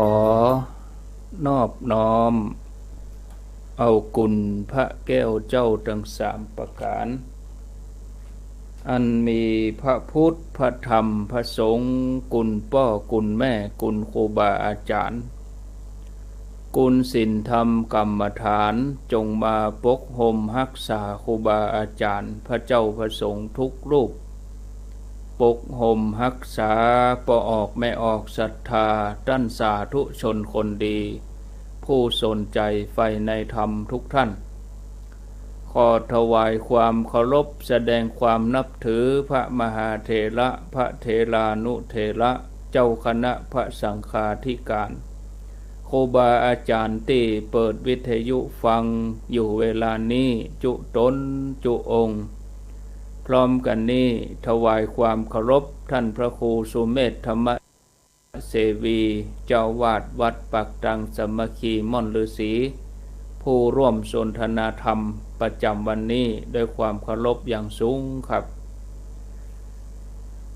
อนอบน้อมเอากุณพระแก้วเจ้าทั้งสามประการอันมีพระพุทธพระธรรมพระสงฆ์กุณพ่อกุณแม่กุณครูบาอาจารย์กุณศีลธรรมกรรมฐานจงมาปกห่มรักษาครูบาอาจารย์พระเจ้าพระสงฆ์ทุกรูปปกห่มรักษาปออกไม่ออกศรัทธาตั้นสาธุชนคนดีผู้สนใจใฝ่ในธรรมทุกท่านขอถวายความเคารพแสดงความนับถือพระมหาเถระพระเถรานุเถระเจ้าคณะพระสังฆาธิการครูบาอาจารย์ที่เปิดวิทยุฟังอยู่เวลานี้จุตนจุองค์พร้อมกันนี้ถวายความเคารพท่านพระครูสุเมธธรรมเสวีเจ้าวาดวัดปักตังสามัคคีม่อนฤาษีผู้ร่วมสนทนาธรรมประจำวันนี้ด้วยความเคารพอย่างสูงครับ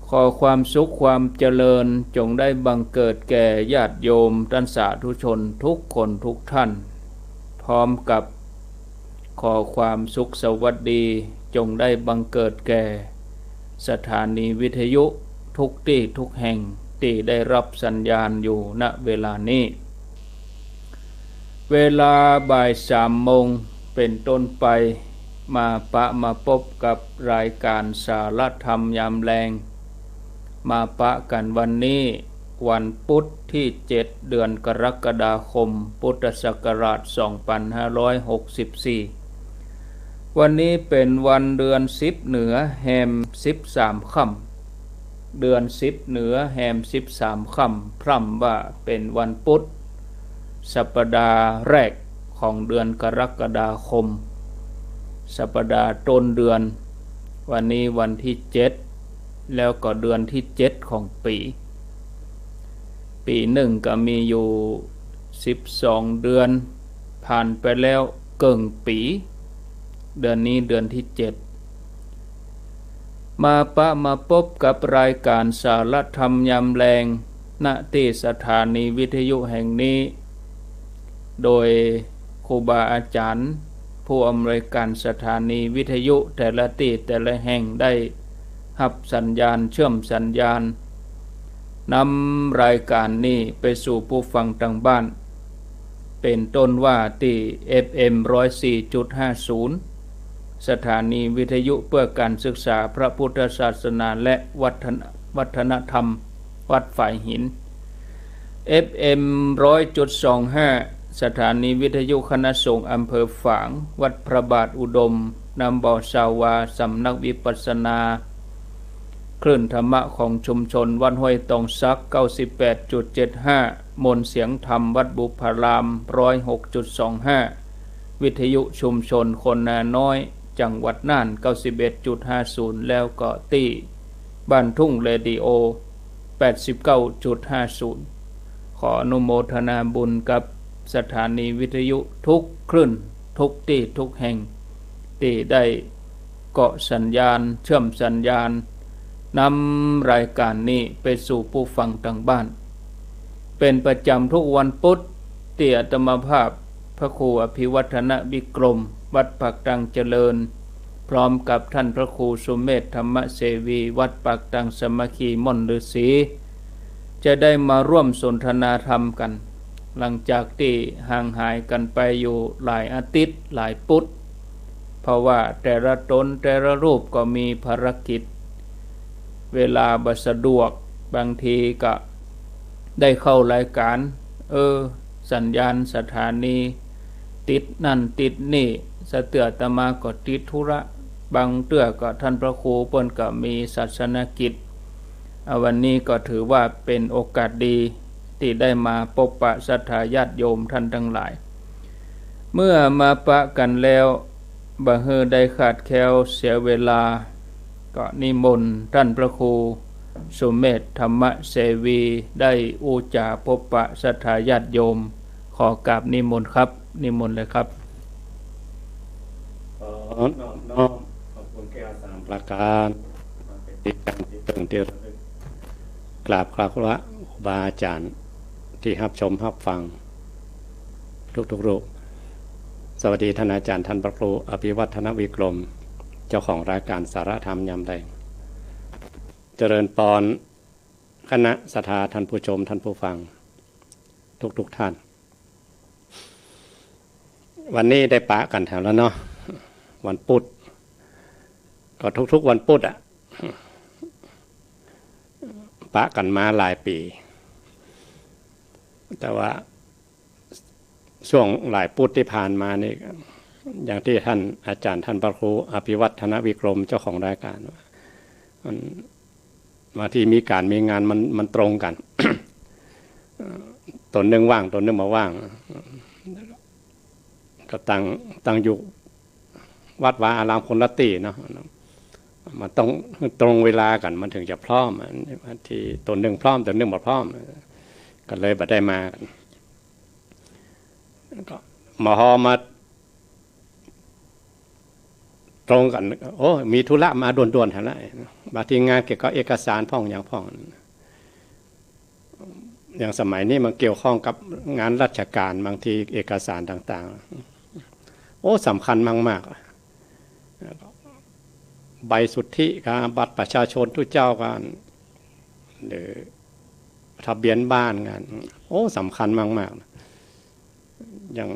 ขอความสุขความเจริญจงได้บังเกิดแก่ญาติโยมท่านสาธุชนทุกคนทุกท่านพร้อมกับขอความสุขสวัสดีจงได้บังเกิดแก่สถานีวิทยุทุกที่ทุกแห่งที่ได้รับสัญญาณอยู่ณเวลานี้เวลาบ่าย3 โมงเป็นต้นไปมาพบกับรายการสารธรรมยามแลงมาปะกันวันนี้วันพุธที่7 เดือนกรกฎาคมพุทธศักราช2564วันนี้เป็นวันเดือน10เหนือแฮม13ค่ำเดือน10เหนือแฮม13ค่ำพร่ำว่าเป็นวันพุธสัปดาห์แรกของเดือนกรกฎาคมสัปดาห์ต้นเดือนวันนี้วันที่7แล้วก็เดือนที่7ของปีหนึ่งก็มีอยู่12เดือนผ่านไปแล้วเกินปีเดือนนี้เดือนที่7มาพบกับรายการสารธรรมยามแลงณที่สถานีวิทยุแห่งนี้โดยครูบาอาจารย์ผู้อำนวยการสถานีวิทยุแต่ละที่แต่ละแห่งได้รับสัญญาณเชื่อมสัญญาณนำรายการนี้ไปสู่ผู้ฟังทางบ้านเป็นต้นว่าที่ FM 104.50 สถานีวิทยุเพื่อการศึกษาพระพุทธศาสนาและวัฒนธรรมวัดฝ่ายหิน FM 100.25 สถานีวิทยุคณะสงฆ์อำเภอฝางวัดพระบาทอุดมนำบ่อสาวาสำนักวิปัสสนาคลื่นธรรมะของชุมชนวัดห้วยตองซัก 98.75 มนต์เสียงธรรมวัดบุพาราม 106.25 วิทยุชุมชนคนนาน้อยจังหวัดน่าน 91.50 แล้วก็ที่บ้านทุ่งเรดิโอ 89.50 ขออนุโมทนาบุญกับสถานีวิทยุทุกคลื่นทุกที่ทุกแห่งที่ได้เกาะสัญญาณเชื่อมสัญญาณนำรายการนี้ไปสู่ผู้ฟังทางบ้านเป็นประจำทุกวันพุธที่อาตมาภาพพระครูอภิวัฒนวิกรมวัดปักตังเจริญพร้อมกับท่านพระครูสุเมธธรรมเสวีวัดปักตังสามัคคีม่อนฤาษีจะได้มาร่วมสนทนาธรรมกันหลังจากที่ห่างหายกันไปอยู่หลายอาทิตย์หลายพุธเพราะว่าแต่ละตนแต่ละรูปก็มีภารกิจเวลาบ่สะดวกบางทีก็ได้เข้ารายการสัญญาณสถานีติดนั่นติดนี่สะเตือตมาก็ติดธุระบางเตื้อก็ท่านพระครูเพิ่นก็มีศาสนกิจวันนี้ก็ถือว่าเป็นโอกาสดีที่ได้มาพบปะศรัทธาญาติโยมท่านทั้งหลายเมื่อมาปะกันแล้วบ่เฮอได้ขาดแคลวเสียเวลาก็นิมนต์ท่านพระครูสุเมธธรรมเสวีได้อุจาพบปะศรัทธาญาติโยมขอกราบนิมนต์ครับนิมนต์เลยครับน้อมขอบคุณแก้ว3ประการติดกันที่ตึงที่กราบครูบาอาจารย์ ที่รับชมรับฟังทุกรูปสวัสดีท่านอาจารย์ท่านพระครูอภิวัฒนวิกรมเจ้าของรายการสารธรรมยามแรงเจริญปอนคณะศรัทธาท่านผู้ชมท่านผู้ฟังทุกท่านวันนี้ได้ปะกันแถวแล้วเนาะวันพุธก็ทุกวันพุธปะกันมาหลายปีแต่ว่าช่วงหลายพุธที่ผ่านมานี่อย่างที่ท่านอาจารย์ท่านพระครูอภิวัฒนวิกรมเจ้าของรายการมันบางทีมีการมีงานมันตรงกัน ตนหนึ่งว่างตนหนึ่งมาว่างก็ตั้งอยู่วัดวาอารามคนละตีเนาะมันต้องตรงเวลากันมันถึงจะพร้อมบางทีตนหนึ่งพร้อมตนหนึ่งมาพร้อมก็เลยบ่ได้มากันก็มาตรงกันโอ้มีธุระมาด่วนๆอะไรบางทีงานเกี่ยวกับเอกสารพ่องอย่างสมัยนี้มันเกี่ยวข้องกับงานราชการบางทีเอกสารต่างๆโอ้สำคัญมากๆใบสุทธิการบัตรประชาชนทุกเจ้ากันหรือทะเบียนบ้านงานโอ้สำคัญมากๆอย่าง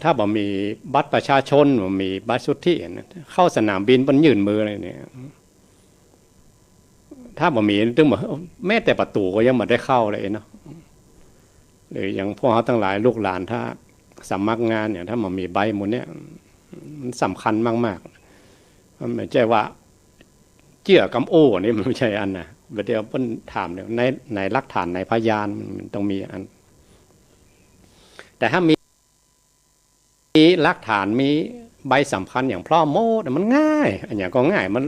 ถ้าบ่มีบัตรประชาชนบ่มีบัตรสุทธิเข้าสนามบินมันยื่นมือเลยเนี่ยถ้าบ่มีตึงบ่แม้แต่ประตูก็ยังบ่ได้เข้าเลยเนาะหรืออย่างพวกเขาทั้งหลายลูกหลานถ้าสมัครงานอย่างถ้าบ่มีใบหมดเนี่ยมันสำคัญมากๆมันไม่ใช่ว่าเจี้ยกำโอ้นี่มันไม่ใช่อันนะเดี๋ยวเพิ่นถามเนี่ยในหลักฐานในพยานมันต้องมีอันแต่ถ้ามีหลักฐานมีใบสำคัญอย่างพร้อมโมดมันง่ายอันอย่างก็ง่ายมัน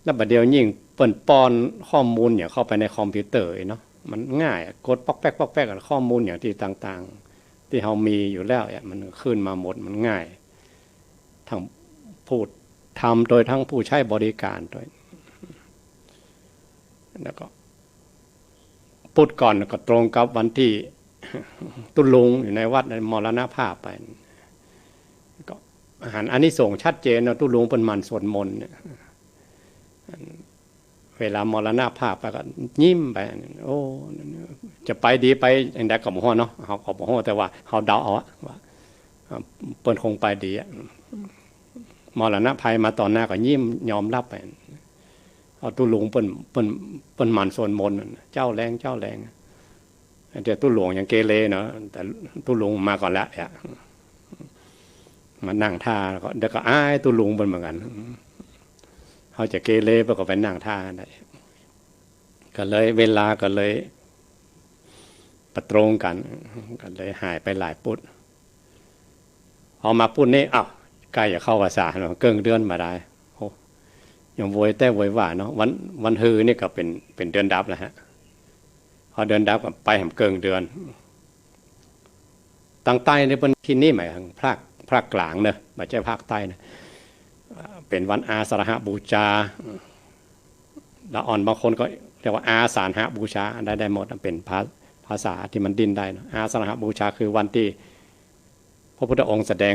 แล้วบัดเดียวยิ่งเปิ่นปอนข้อมูลอย่างเข้าไปในคอมพิวเตอร์เนาะมันง่ายกดป๊อกแป๊กกับข้อมูลอย่างที่ต่างๆที่เรามีอยู่แล้วมันขึ้นมาหมดมันง่ายทั้งพูดทำโดยทั้งผู้ใช้บริการโดยแล้วก็พูดก่อนก็ตรงกับวันที่ตุลุงอยู่ในวัดมรณภาพไปก็อาหารอันนี้ส่งชัดเจนนะตุลุงเป็นมันสวดมนต์เวลามรณภาพไปก็ยิ้มไปโอ้จะไปดีไปอย่างใดกับหม้อเนาะเขากับหม้อแต่ว่าเขาเดาเอาว่าเปิ้นคงไปดีมรณะภัยมาตอนหน้าก็ยิ้มยอมรับไปเอาตุลุงเปิ้นมันสวดมนต์เจ้าแรงเดี๋ยวตุหลวงอย่างเกเรเนาะแต่ตุหลวงมาก่อนแล้วมานั่งท่าแล้วก็เดี๋ยวก็อ้ายตุหลวงเหมือนกันเขาจะเกเรไปก็ไปนั่งท่าได้ก็เลยเวลาก็เลยประตรงกันก็เลยหายไปหลายปุดพอมาปุดนี้อ้าวใกล้จะเข้าภาษาเนาะเกินเดือนมาได้โอ้ยังโวยแต่โวยว่าเนาะวันฮือนี่ก็เป็นเดือนดับแล้วฮะพอเดินดับกับไปแห่งเกิงเดือนตั้งใต้ในบนที่นี่หมายถึงภาคกลางเนอะไม่ใช่ภาคใต้นะเป็นวันอาสาฬหบูชาละอ่อนบางคนก็เรียกว่าอาสาฬหบูชาได้หมดเป็นภาษาที่มันดิ้นได้นะอาสาฬหบูชาคือวันที่พระพุทธองค์แสดง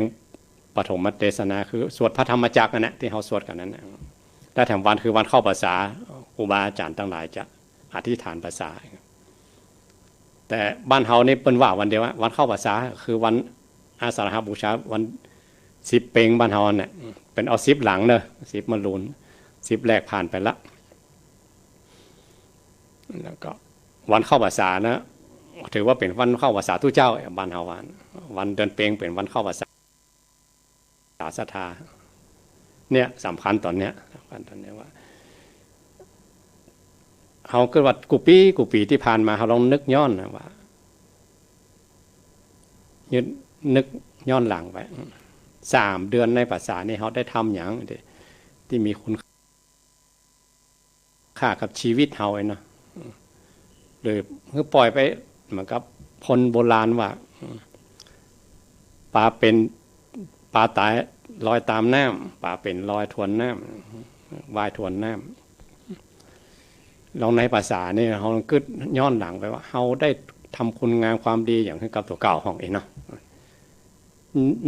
ปฐมเทศนาคือสวดพระธรรมจักรนะที่เขาสวดกันนั้นแต่แถมวันคือวันเข้าภาษาครูบาอาจารย์ทั้งหลายจะอธิษฐานภาษาแต่บ้านเฮานี่เป็นว่าวันเดียววันเข้าภาษาคือวันอาสาฬหบูชาวัน10เปงบ้านเฮาเนี่ยเป็นเอา10หลังเนอะ10มาลุน10แรกผ่านไปละแล้วก็วันเข้าภาษานะถือว่าเป็นวันเข้าภาษาทุกเจ้าบ้านเฮาวันเดือนเปงเป็นวันเข้าภาษาศรัทธาเนี่ยสำคัญตอนเนี้ยว่าเขาเกิดว่ากูปีที่ผ่านมาเขาลองนึกย้อนนะว่านึกย้อนหลังไป3 เดือนในภาษานี่เขาได้ทำอย่างที่มีคุณค่ากับชีวิตเขาเนาะหรือคือปล่อยไปเหมือนกับพลโบราณว่าปลาเป็นปลาตายลอยตามน้ำปลาเป็นลอยทวนน้ำว่ายทวนน้ำ ลองในภาษาเนี่ยเขากึดย้อนหลังไปว่าเขาได้ทำคุณงามความดีอย่างที่กับตัวเก่าของเองเนาะ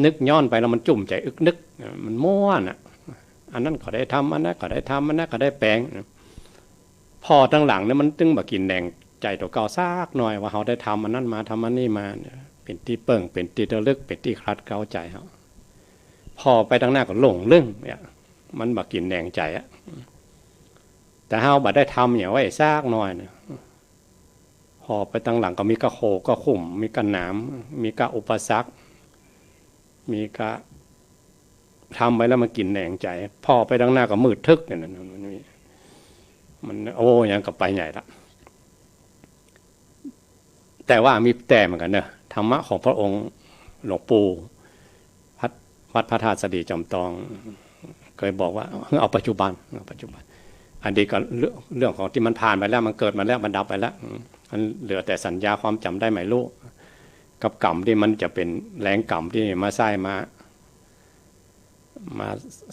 นึกย้อนไปแล้วมันจุ่มใจอึกนึกมันม้วนอ่ะอันนั้นก็ได้ทำอันนั้นก็ได้ทำอันนั้นก็ได้แปลงพอตั้งหลังเนี่ยมันตึงมากินแดงใจตัวเก่าซากหน่อยว่าเขาได้ทำอันนั้นมาทำอันนี้มาเป็นที่เปิ่งเป็นที่ระลึกเป็นที่คลัดเกาใจเขาพอไปตั้งหน้าก็หลงเรื่องเนี่ยมันมากินแดงใจอะแต่เขาบัดได้ทำอย่างไว้ซากหน่อยเนี่ยพอไปตั้งหลังก็มีกระโขก็ขุ่มมีกระหนามมีกระอุปสรรคมีกระทำไปแล้วมันกินแดงใจพอไปตั้งหน้าก็มืดทึกเนี่ยมันโอ้ยังกับไปใหญ่ละแต่ว่ามีแต่เหมือนกันเนอะธรรมะของพระองค์หลวงปู่วัดพระธาตุสดีจอมตองเคยบอกว่าเอาปัจจุบันอันนี้ก็เรื่องของที่มันผ่านไปแล้วมันเกิดมาแล้วมันดับไปแล้วมันเหลือแต่สัญญาความจำได้ไม่รู้กับกรรมที่มันจะเป็นแรงกรรมที่มาใส่มา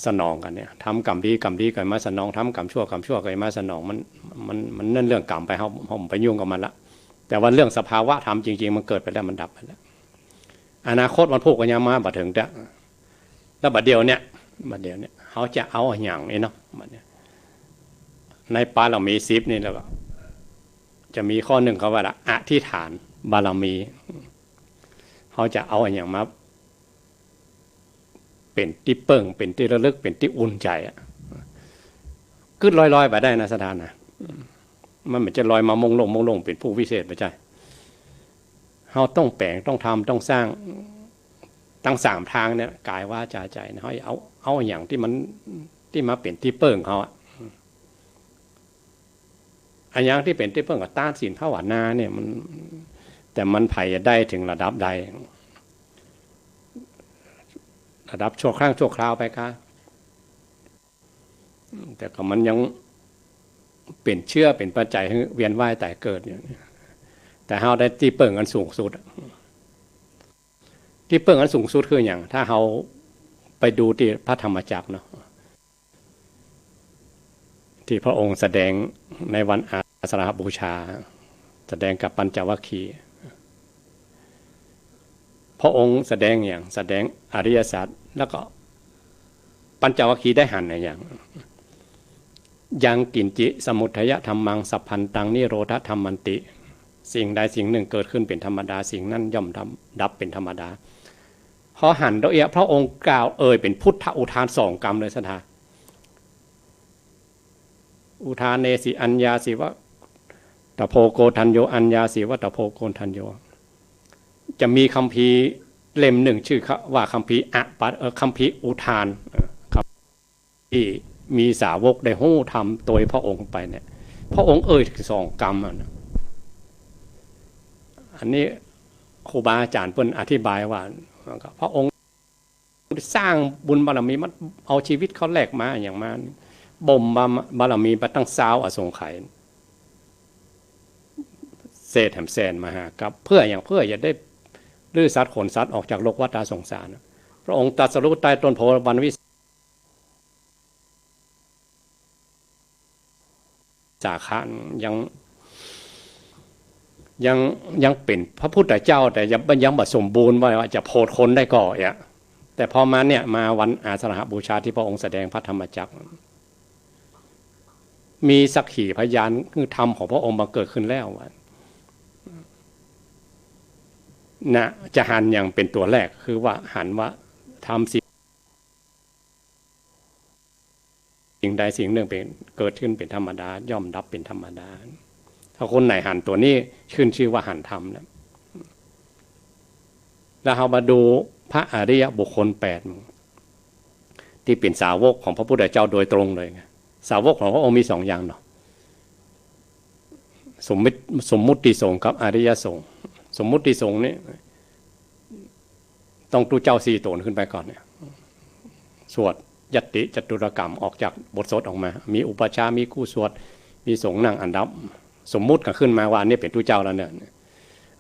สนองกันเนี่ยทำกรรมดีก็มาสนองทำกรรมชั่วก็มาสนองมันนั่นเรื่องกรรมไปเขาไปยุ่งกับมันละแต่ว่าเรื่องสภาวะธรรมจริงๆมันเกิดไปแล้วมันดับไปแล้วอนาคตมันพูดกันยังมาบัดถึงเด้อแล้วบัดเดียวเนี่ยเขาจะเอาอย่างนี้เนาะบัดเนี่ยในปาเรามี10นี่แล้วจะมีข้อหนึ่งเขาว่าอธิษฐานบารมีเขาจะเอาอย่างมาเป็นที่เปิ่งเป็นที่ระลึกเป็นที่อุ่นใจอ่ะขึ้นลอยๆไปได้นะสถานนะมันเหมือนจะลอยมามงลงเป็นผู้วิเศษไปใช่เขาต้องแปลงต้องทำต้องสร้างตั้ง3ทางเนี่ยกายวาจาใจนะเขาเอาอย่างที่มาเป็นที่เปิ่งเขาอ่ะอันอย่างที่เป็นที่เปิ่งกับต้านศีลภาวนาเนี่ยมันแต่มันไผ่ได้ถึงระดับใดระดับชั่วครั้งชั่วคราวไปค่ะแต่ก็มันยังเป็นเชื่อเป็นปัจจัยให้เวียนว่ายแต่เกิดเนี่ยแต่เราได้ที่เปิ่งอันสูงสุดที่เปิ่งอันสูงสุดคืออย่างถ้าเราไปดูที่พระธรรมจักรเนาะที่พระองค์แสดงในวันอาสาฬหบูชาแสดงกับปัญจวัคคีย์พระองค์แสดงอริยสัจแล้วก็ปัญจวัคคีย์ได้หันในอย่างยังกินจิสมุทัยธรรมังสัพพันตังนิโรธธรรมันติสิ่งใดสิ่งหนึ่งเกิดขึ้นเป็นธรรมดาสิ่งนั้นย่อมดับเป็นธรรมดาพอหันโดยพระองค์กล่าวเป็นพุทธอุทาน2 กรรมเลยสถาอุทานเนสิอัญญาสิวะตโพโกทัญโยอัญญาสิวะตโพโกทัญโยจะมีคัมภีร์เล่มหนึ่งชื่อว่าคัมภีร์คัมภีร์อุทานที่มีสาวกได้หู้ทำโดยพระองค์ไปเนี่ยพระองค์ถึง2 กรรมอันนี้ครูบาอาจารย์เพิ่นอธิบายว่าพระองค์สร้างบุญบารมีมันเอาชีวิตเขาแลกมาอย่างมาบ่มบารมีมาตั้ง20อสงไขยเศษแถมแสนมาหากับเพื่ออย่าได้ลื้อสัตว์ขนสัตว์ออกจากโลกวัฏสงสารพระองค์ตรัสรู้ใต้ต้นโพธิ์วันวิสาขะยังเป็นพระพุทธเจ้าแต่ยังบ่สมบูรณ์ว่าจะโพธิ์คนได้ก่อแต่พอมาเนี่ยมาวันอาสาฬหบูชาที่พระองค์แสดงพระธรรมจักรมีสักขีพยานคือธรรมของพระองค์บังเกิดขึ้นแล้วนะจะหันอย่างเป็นตัวแรกคือว่าหันว่าทำสิ่งใดสิ่งหนึ่งเป็นเกิดขึ้นเป็นธรรมดาย่อมดับเป็นธรรมดาถ้าคนไหนหันตัวนี้ขึ้นชื่อว่าหันธรรมนะแล้วเรามาดูพระอริยบุคคล8ที่เป็นสาวกของพระพุทธเจ้าโดยตรงเลยสาวกของพระองค์มี2 อย่างเนาะสมมุติสงฆ์กับอริยสงฆ์สมมุติสงฆ์นี่ต้องดูเจ้า4 ตนขึ้นไปก่อนเนี่ยสวดยัตติจตุรกรรมออกจากบทสวดออกมามีอุปชามีคู่สวดมีสงฆ์นั่งอันดับสมมุติก็ขึ้นมาว่านี่เป็นผู้เจ้าแล้วเนี่ย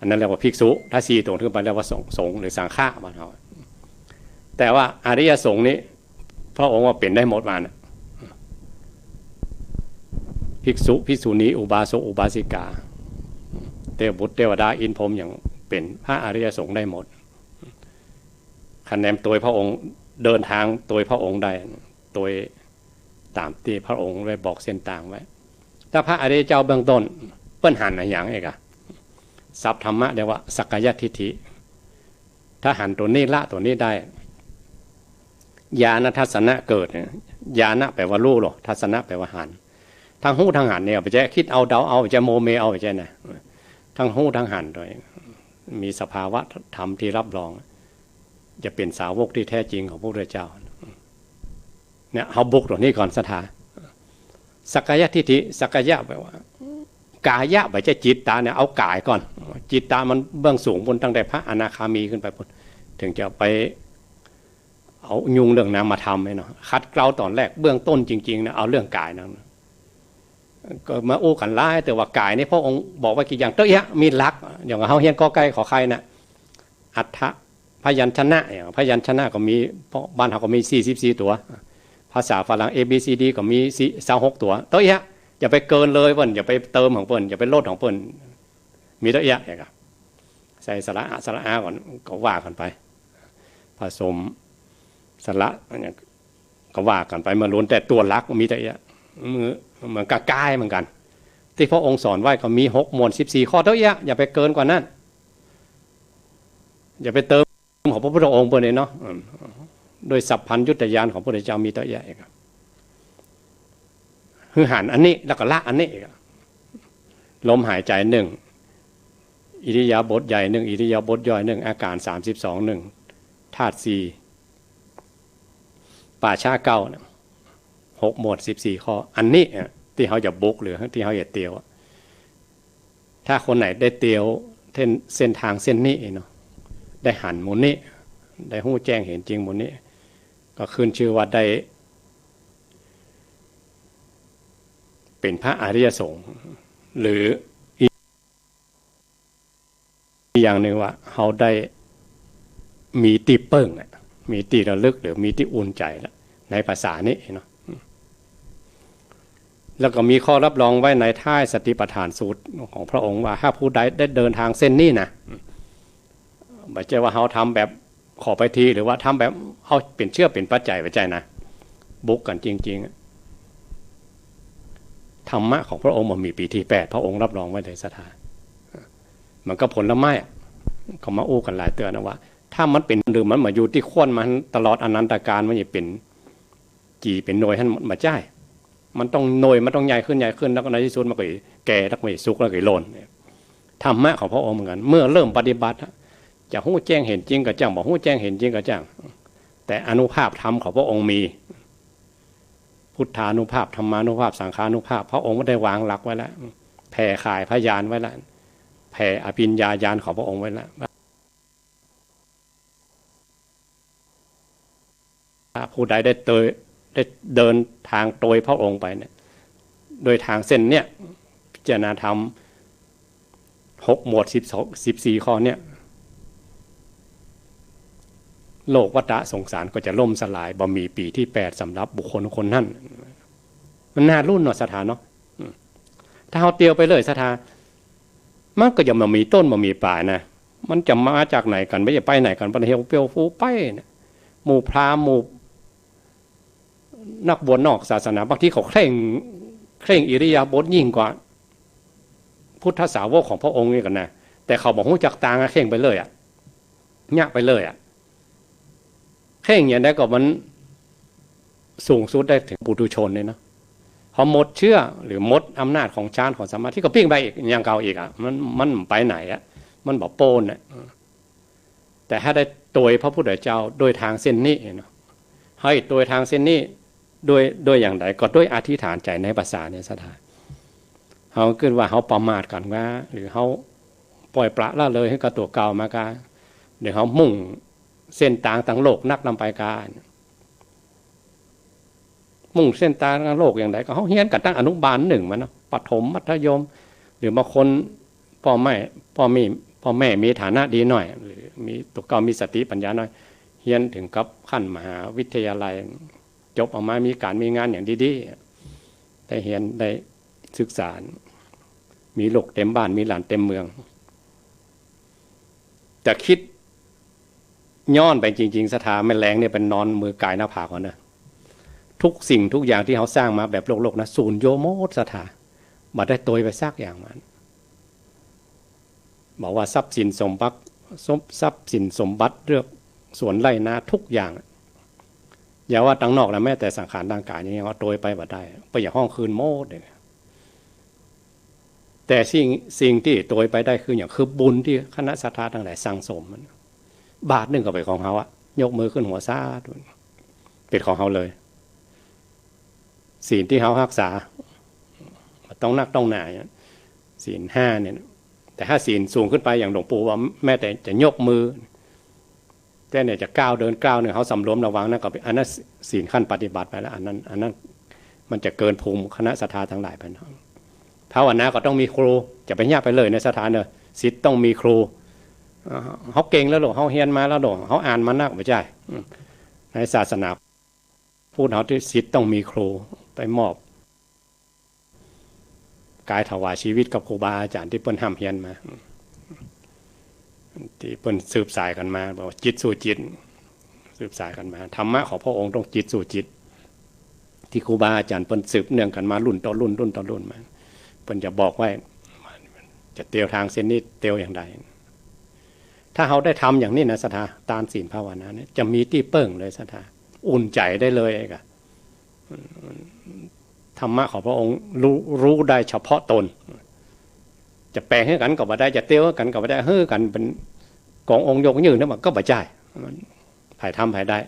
อันนั้นเรียกว่าภิกษุถ้า4 ตนขึ้นไปเรียกว่าสงฆ์หรือสังฆะบ้านเราแต่ว่าอริยสงฆ์นี้พระองค์ว่าเป็นได้หมดมานะ ภิกษุภิกษุณีอุบาสกอุบาสิกาเทวบุตรเทวดาอินพรหมอย่างเป็นพระอริยสงฆ์ได้หมดคะแนนตัวพระองค์เดินทางตัวพระองค์ได้ตัวตามที่พระองค์ได้บอกเส้นทางไว้ถ้าพระอริยเจ้าเบื้องต้นเปิ้นหันอะไรอย่างเอกอะศัพท์ธรรมะเรียกว่าสักกายทิฏฐิถ้าหันตัวนี้ละตัวนี้ได้ญาณทัศนะเกิดญาณะแปลว่ารู้หรอทัศนะแปลว่าหันทางหูทางหันเนี่ยไปจะคิดเอาเดาเอาจะโมเมเอาไปจะนะทางหูทางหันโดยมีสภาวะธรรมที่รับรองจะเป็นสาวกที่แท้จริงของพระพุทธเจ้าเนี่ยเอาบุกตัวนี้ก่อนสถาสักกายทิฏฐิสักกายะแปลว่ากายะไปจะจิตตาเนี่ยเอากายก่อนจิตตามันเบื้องสูงบนตั้งแต่พระอนาคามีขึ้นไปถึงจะไปเอายุงเรื่องนามธรรมเนาะคัดเกลาตอนแรกเบื้องต้นจริงๆนะเอาเรื่องกายนะก็มาอู้กันไล่แต่ว่ากายนี่พระองค์บอกว่ากี่อย่างเต้ยะมีลักอย่างเขาเฮียนก็ใกล้ขอใครนะอัฏฐพยัญชนะอย่างพยัญชนะก็มีเพราะบ้านเขาก็มี44ตัวภาษาฝรั่ง A B C D ก็มี26ตัวเต้ยะอย่าไปเกินเลยเปิ้นอย่าไปเติมของเปิ้นอย่าไปลดของเปิ้นมีเต้ยะอย่างใส่สระสระอาก่อนก็ว่ากันไปผสมสระอย่างก็ว่ากันไปมาล้วนแต่ตัวลักมีเต้ยะเหมือนกับกายเหมือนกันที่พระองค์สอนไว้ก็มี6หมวด14ข้อเต้ยะอย่าไปเกินกว่านั้นอย่าไปเติมของพระพุทธองค์เปิ้นเลยเนาะโดยสัพพัญญุตญาณของพระพุทธเจ้ามีเต้ยะอีกคือหันอันนี้แล้วก็ละอันนี้ลมหายใจหนึ่งอิริยาบถใหญ่หนึ่งอิริยาบถย่อยหนึ่งอาการ32หนึ่งธาตุ4ป่าช้าเก้า6หมวด14ข้ออันนี้ที่เขาจะบุกหรือที่เขาจะเตียวถ้าคนไหนได้เตียวเส้นทางเส้นนี้เนาะได้หันหมุนนี้ได้หู้แจ้งเห็นจริงหมุนนี้ก็ขึ้นชื่อว่าได้เป็นพระอริยสงฆ์หรืออีกอย่างหนึ่งว่าเขาได้มีตีเปิ้งมีตีระลึกหรือมีที่อุ่นใจแล้วในภาษานี้เนาะแล้วก็มีข้อรับรองไว้ในท้ายสติปัฏฐานสูตรของพระองค์ว่าถ้าผู้ใดได้เดินทางเส้นนี้นะไม่ใช่ว่าเขาทำแบบขอไปทีหรือว่าทำแบบเขาเป็นเชื่อเป็นปัจจัยไว้ใจนะบุกกันจริงๆธรรมะของพระองค์มันมีปีที่8พระองค์รับรองไว้ในสถานมันก็ผลละไม้เขามาอู้กันหลายเตือนนะว่าถ้ามันเป็นหรือมันมาอยู่ที่ข้นมันตลอดอนันตการมันจะเป็นกี่เป็นหน่วยให้มาจ่ายมันต้องหน่วยมันต้องใหญ่ขึ้นแล้วก็ในที่สุดมันก็แก่แล้วก็สุกแล้วก็โลนธรรมะของพระองค์เหมือนกันเมื่อเริ่มปฏิบัติจะหู้แจ้งเห็นจริงก็จ้างบอกหู้แจ้งเห็นจริงก็จ้างแต่อนุภาพธรรมของพระองค์มีพุทธานุภาพธรรมานุภาพสังขานุภาพพระองค์ไม่ได้วางหลักไว้แล้วแผ่ขายพยานไว้แล้วแผ่อภิญญาญาณของพระองค์ไว้แล้วผู้ใดได้เดินทางโดยพระองค์ไปเนี่ยโดยทางเส้นเนี่ยพิจารณาธรรม6หมวด14ข้อเนี่ยโลกวัฏสงสารก็จะล่มสลายบ่มีปีที่8สำหรับบุคคลคนนั้นมันน่ารุ่นหน่อยสถานเนาะถ้าเอาเตียวไปเลยสถานมันก็จะมามีต้นมามีปลายนะมันจะมาจากไหนกันไม่จะไปไหนกันปนเฮียวเปียวฟูไปเนี่ยหมู่พราหมณ์หมู่นักบวชนอกศาสนาบางทีเขาเคร่งอิริยาบถยิ่งกว่าพุทธสาวกของพระองค์นี่กันนะแต่เขาบอกหูจักตางเคร่งไปเลยเนี่ยไปเลยเคร่งอย่างนั้นก็มันสูงสุดได้ถึงปุถุชนเลยนะพอหมดเชื่อหรือหมดอำนาจของฌานของสมาธิก็ปิ้งไปอีกอย่างเก่าอีกมันไปไหนมันบอกโปนแต่ถ้าได้โดยพระพุทธเจ้าโดยทางเส้นนี้เนาะให้โดยทางเส้นนี้โดยอย่างไรก็ด้วยอธิษฐานใจในภาษาเนี่ยสถานเขาเกิดว่าเขาประมาทกันว่าหรือเขาปล่อยปละละเลยให้กับตัวเก่ามากาหรือเขามุ่งเส้นทางทางโลกนักนำไปการมุ่งเส้นทางทางโลกอย่างไรก็เขาเฮียนกันตั้งอนุบาล1มันนะปฐมมัธยมหรือบางคนพ่อแม่มีฐานะดีหน่อยหรือมีตัวเก่ามีสติปัญญาหน่อยเฮียนถึงกับขั้นมหาวิทยาลัยจบออกมามีการมีงานอย่างดีๆแต่เฮียนได้ ศึกษามีลูกเต็มบ้านมีหลานเต็มเมืองแต่คิดย้อนไปจริงๆสถาแม่แรงเนี่ยเป็นนอนมือกายหน้าผากเขานะทุกสิ่งทุกอย่างที่เขาสร้างมาแบบโลกนะศูนย์โยโมดสถามาได้ตัวไปซักอย่างมันบอกว่าทรัพย์สินสมบัติเรื่องสวนไร่นาทุกอย่างอย่าว่าตั้งนอกแล้วแม้แต่สังขารร่างกายนี่ว่าโดยไปบ่ได้ไปอย่างห้องคืนโมดเลยแต่สิ่งที่โดยไปได้คืออย่างคือบุญที่คณะสัตยาทั้งหลายสั่งสมมันบาทหนึ่งก็เป็นของเขาอะยกมือขึ้นหัวซาเป็นของเขาเลยศีลที่เขารักษาต้องนักต้องหนาศีล5เนี่ยแต่ถ้าศีลสูงขึ้นไปอย่างหลวงปู่ว่าแม้แต่จะยกมือแต่เนี่ยจะก้าวเดินก้าวเนี่ยเขาสำรวมระวังนะก็เป็นอันนั้นศีลขั้นปฏิบัติไปแล้วอันนั้นมันจะเกินภูมิคณะสัตยาทั้งหลายไปนะภาวนาก็ต้องมีครูจะไปยากไปเลยในสถานเนี่ยศิษย์ต้องมีครูเขาเก่งแล้วหรอเขาเฮียนมาแล้วหรอเขาอ่านมานักไม่ใช่ในศาสนาพูดเขาที่ศิษย์ต้องมีครูไปมอบกายถวายชีวิตกับครูบาอาจารย์ที่เปิ้นห้ามเฮียนมาที่เปิ้นสืบสายกันมาบอกจิตสู่จิตสืบสายกันมาธรรมะของพระองค์ต้องจิตสู่จิตที่ครูบาอาจารย์เปิ้นสืบเนื่องกันมารุ่นต่อรุ่นมาเปิ้นจะบอกไว้จะเตียวทางเส้นนี้เตียวอย่างใดถ้าเขาได้ทำอย่างนี้นะสถาตานศีลภาวนาเนี่ยจะมีที่เปิ้งเลยสถาอุ่นใจได้เลยไอ้กะธรรมะของพระองค์รู้ได้เฉพาะตนจะแปลงให้กันก็บ่ได้จะเตี้ยวกันก็บ่ได้เฮ้อกันเป็นกององค์ยกยืนนั่นมันก็บ่ใช่ถ่ายทำถ่ายได้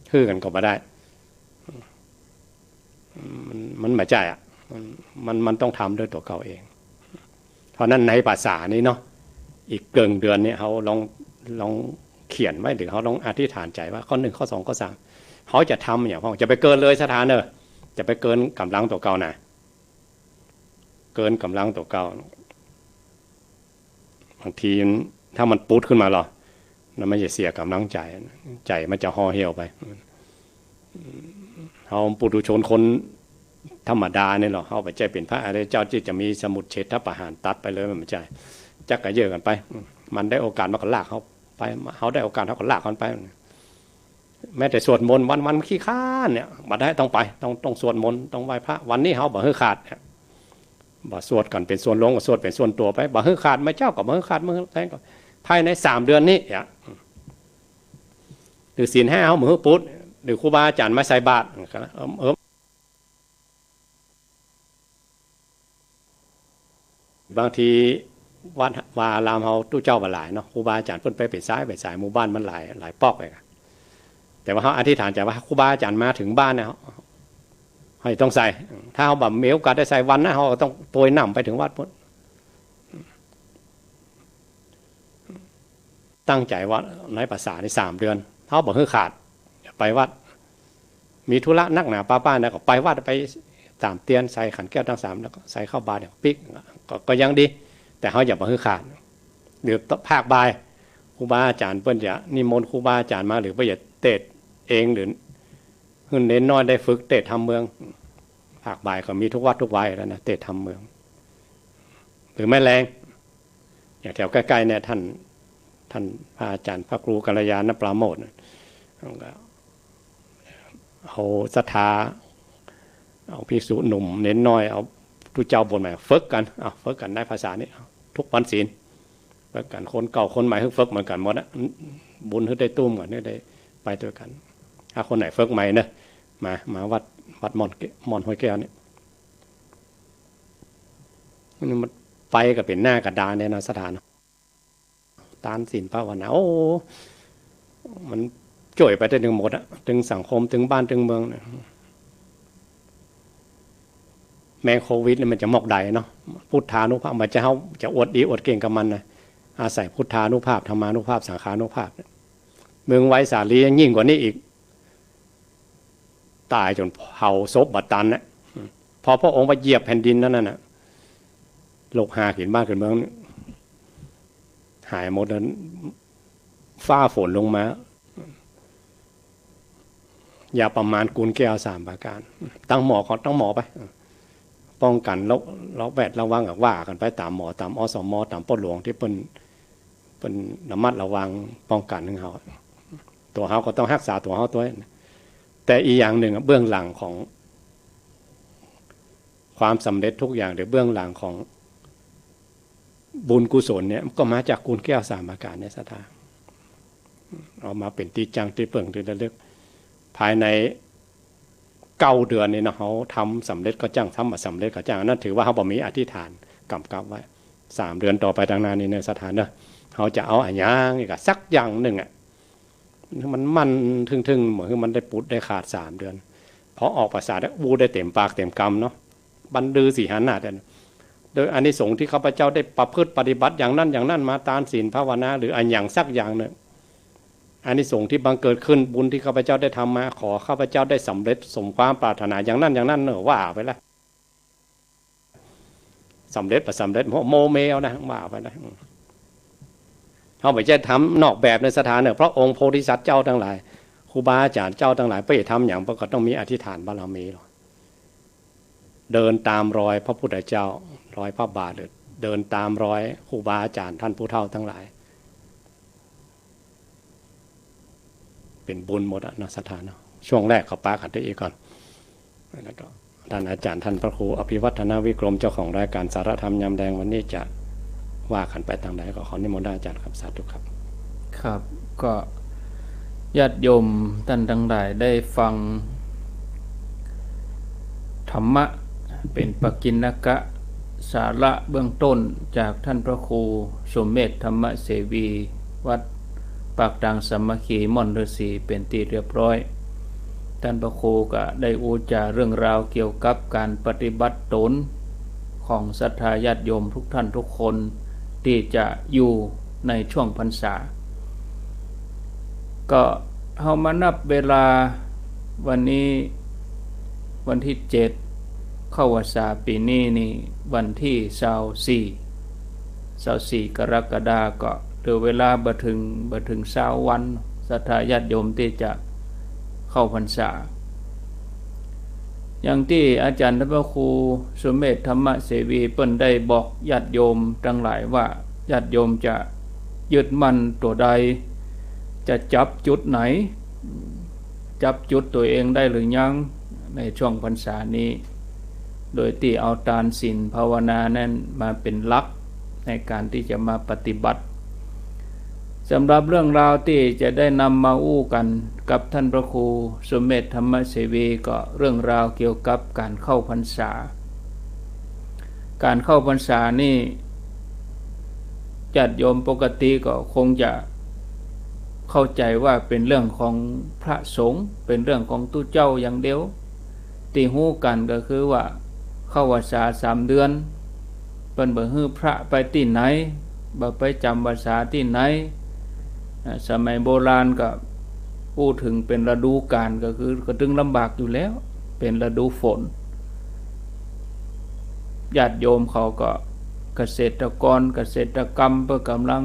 เฮ้อกันก็บ่ได้มันบ่ใช่อ่ะมันต้องทำด้วยตัวเขาเองเพราะนั้นในภาษานี้เนาะอีกเกินเดือนนี้เขาลองเขียนไว้หรือเขาลองอธิษฐานใจว่าข้อ1ข้อ2ข้อ3เขาจะทำอย่างพ่อจะไปเกินเลยสถานเนอะจะไปเกินกำลังตัวเก่านะเกินกำลังตัวเก่าบางทีถ้ามันปุ๊ดขึ้นมาหรอมันไม่จะเสียกำลังใจมันจะห่อเหี่ยวไปเขาปุถุชนคนธรรมดาเนี่ยหรอเขาไปใจเป็นพระอะไรเจ้าที่จะมีสมุดเฉทประหารตัดไปเลยมันไม่ใช่จักกระเยอะกันไปมันได้โอกาสมันก็ลากเขาไปเขาได้โอกาสเขาก็ลากกันไปแม้แต่สวดมนต์วันขี้ข้านเนี่ยบัดได้ต้องไปต้องสวดมนต์ต้องไหว้พระวันนี้เขาบ่ฮือขาดบ่สวดกันเป็นส่วนลงก็สวดเป็นส่วนตัวไปบ่ฮือขาดไม่เจ้ากับบ่ฮือขาดมือแทงก็ภายใน3 เดือนนี้หรือศีล5เขามือปุ๊ดหรือครูบาอาจารย์มาใส่บาตรบางทีวัดวาลามเขาตู้เจ้าบ่หลายเนาะครูบาอาจารย์เพิ่นไปเป็นซ้ายหมู่บ้านมันหลายปอกเลยแต่ว่าเขาอธิษฐานใจว่าครูบาอาจารย์มาถึงบ้านเนี่ยให้ต้องใส่ถ้าเขาแบบมีโอกาสได้ใส่วันนะเขาต้องโปรยน้ำไปถึงวัดพุทธตั้งใจว่าในภาษาใน3 เดือนเขาบอกให้ขาดไปวัดมีธุระนักหนาป้าๆนะก็ไปวัดไป3 เตียนใส่ขันแก้วทั้ง3แล้วก็ใส่เข้าบาตรปิ๊กก็ยังดีแต่เขาอย่าบอกให้ขาดหรือภาคบ่ายครูบาอาจารย์เปิ้นจะนิมนต์ครูบาอาจารย์มาหรือเปิ้นจะเทศเองหรือเน้นน้อยได้ฝึกเทศทำเมืองภาคบ่ายก็มีทุกวัดทุกวัยแล้วนะเทศทำเมืองหรือแม่แรงอย่างแถวใกล้ๆเนี่ยท่านพระอาจารย์พระครูกัลยาณปราโมทย์เอาศรัทธาเอาภิกษุหนุ่มเน้นน้อยเอาทุเจ้าบนใหม่ฝึกกันฝึกกันได้ภาษานี้ทุกวันศีลฝึกกันคนเก่าคนใหม่ฝึกเหมือนกันหมดนะบุญให้ได้ตุ้มกันให้ได้ไปด้วยกันถ้าคนไหนฝึกใหม่นะมาวัดมอนห้วยแก้วนี่มันไปกับเป็นหน้ากระดานเนี่ยนะสถานตานศีลภาวนาโอ้มันจ่วยไปได้ถึงหมดอะถึงสังคมถึงบ้านถึงเมืองเนี่ยแม้โควิดเนี่ยมันจะหมอกใดเนาะพุทธานุภาพมันจะอวดดีอวดเก่งกับมันนะอาศัยพุทธานุภาพธรรมานุภาพสังขานุภาพเมืองไว้สาลียิ่งกว่านี้อีกตายจนเผาศพบัดตันนะพอพระองค์ไปเหยียบแผ่นดินนั่นน่ะโลกหาขึ้นบ้านขึ้นเมืองหายหมดนั้นฟ้าฝนลงมาอย่าประมาณกูลแก้ว3 ประการตั้งหมอก่อนต้องหมอไป ป้องกันเราแวดระวังกับว่ากันไปตามหมอตามอสมตามปหลวงที่เป็นระมัดระวังป้องกันของเขาตัวเขาก็ต้องรักษาตัวเขาตัวแต่อีกอย่างหนึ่งเบื้องหลังของความสำเร็จทุกอย่างหรือเบื้องหลังของบุญกุศลเนี่ยก็มาจากกุลแก้วสามอาการในศรัทธาเอามาเป็นตีจังตีเปิ่งตีระลึกภายใน9 เดือนนี่นะเขาทำสำเร็จก็จ้างทำมาสำเร็จก็จ้างนั่นถือว่าเขาบอกมีอธิษฐานกำกับไว้3 เดือนต่อไปทางนานี้ในสถานเนอะเขาจะเอาอย่างนี้กับสักอย่างหนึ่งมันทึ่งเหมือนมันได้ปุดได้ขาด3 เดือนพอออกภาษาได้วูได้เต็มปากเต็มคำเนาะบรรลือสีหานาเดนโดยอานิสงส์ที่ข้าพเจ้าได้ประพฤติปฏิบัติอย่างนั้นมาตามศีลภาวนาหรืออันอย่างสักอย่างหนึ่งอานิสงส์ที่บังเกิดขึ้นบุญที่ข้าพเจ้าได้ทำมาขอข้าพเจ้าได้สำเร็จสมความปรารถนาอย่างนั้นเนอะว่าไปแล้วสำเร็จประสำเร็จโมเมลนะว่าไปแล้วเขาไม่ใช่ทำนอกแบบในสถานเนี่ยเพราะองค์โพธิสัตว์เจ้าทั้งหลายครูบาอาจารย์เจ้าทั้งหลายไปทำอย่างประกอบต้องมีอธิษฐานบารมีเดินตามรอยพระพุทธเจ้ารอยพระบาทเดินตามรอยครูบาอาจารย์ท่านผู้เฒ่าทั้งหลายเป็นบุญหมดนะสถานช่วงแรกเขาปาขันได้อีกก่อนแล้วก็ท่านอาจารย์ท่านพระครูอภิวัฒนาวิกรมเจ้าของรายการสารธรรมยามแดงวันนี้จะว่าขันไปทางใดก็ขอนิมนต์อาจารย์ครับสาธุครับครับก็ญาติโยมท่านทั้งหลายได้ฟังธรรมะเป็นปกิณกะสาระเบื้องต้นจากท่านพระครูสมเมธธรรมเสวีวัดปากดังสามัคคีม่อนฤาษีเป็นที่เรียบร้อยท่านพระครูก็ได้อูจาเรื่องราวเกี่ยวกับการปฏิบัติตนของศรัทธาญาติโยมทุกท่านทุกคนที่จะอยู่ในช่วงพรรษาก็เฮามานับเวลาวันนี้วันที่7เข้าพรรษาปีนี้นี่วันที่24กรกฎาคมก็เหลือเวลาบ่ถึง20 วันศรัทธาญาติโยมที่จะเข้าพรรษาอย่างที่อาจารย์พระครูสมเมธธรรมเสวีเปิ้นได้บอกญาติโยมทั้งหลายว่าญาติโยมจะยึดมั่นตัวใดจะจับจุดไหนจับจุดตัวเองได้หรือยังในช่วงพรรษานี้โดยที่เอาทานศีลภาวนานั้นมาเป็นหลักในการที่จะมาปฏิบัติสำหรับเรื่องราวที่จะได้นำมาอู้กันกับท่านพระครูสมเด็จธรรมเสวีก็เรื่องราวเกี่ยวกับการเข้าพรรษาการเข้าพรรษานี่ญาติโยมปกติก็คงจะเข้าใจว่าเป็นเรื่องของพระสงฆ์เป็นเรื่องของตู้เจ้าอย่างเดียวที่ฮู้กันก็คือว่าเข้าพรรษา3 เดือนเปิ้นบ่ฮื้อพระไปที่ไหนบ่ไปจำพรรษาที่ไหนสมัยโบราณก็พูดถึงเป็นฤดูกาลก็คือก็ถึงลำบากอยู่แล้วเป็นฤดูฝนญาติโยมเขาก็เกษตรกรเกษตรกรรมเพื่อกำลัง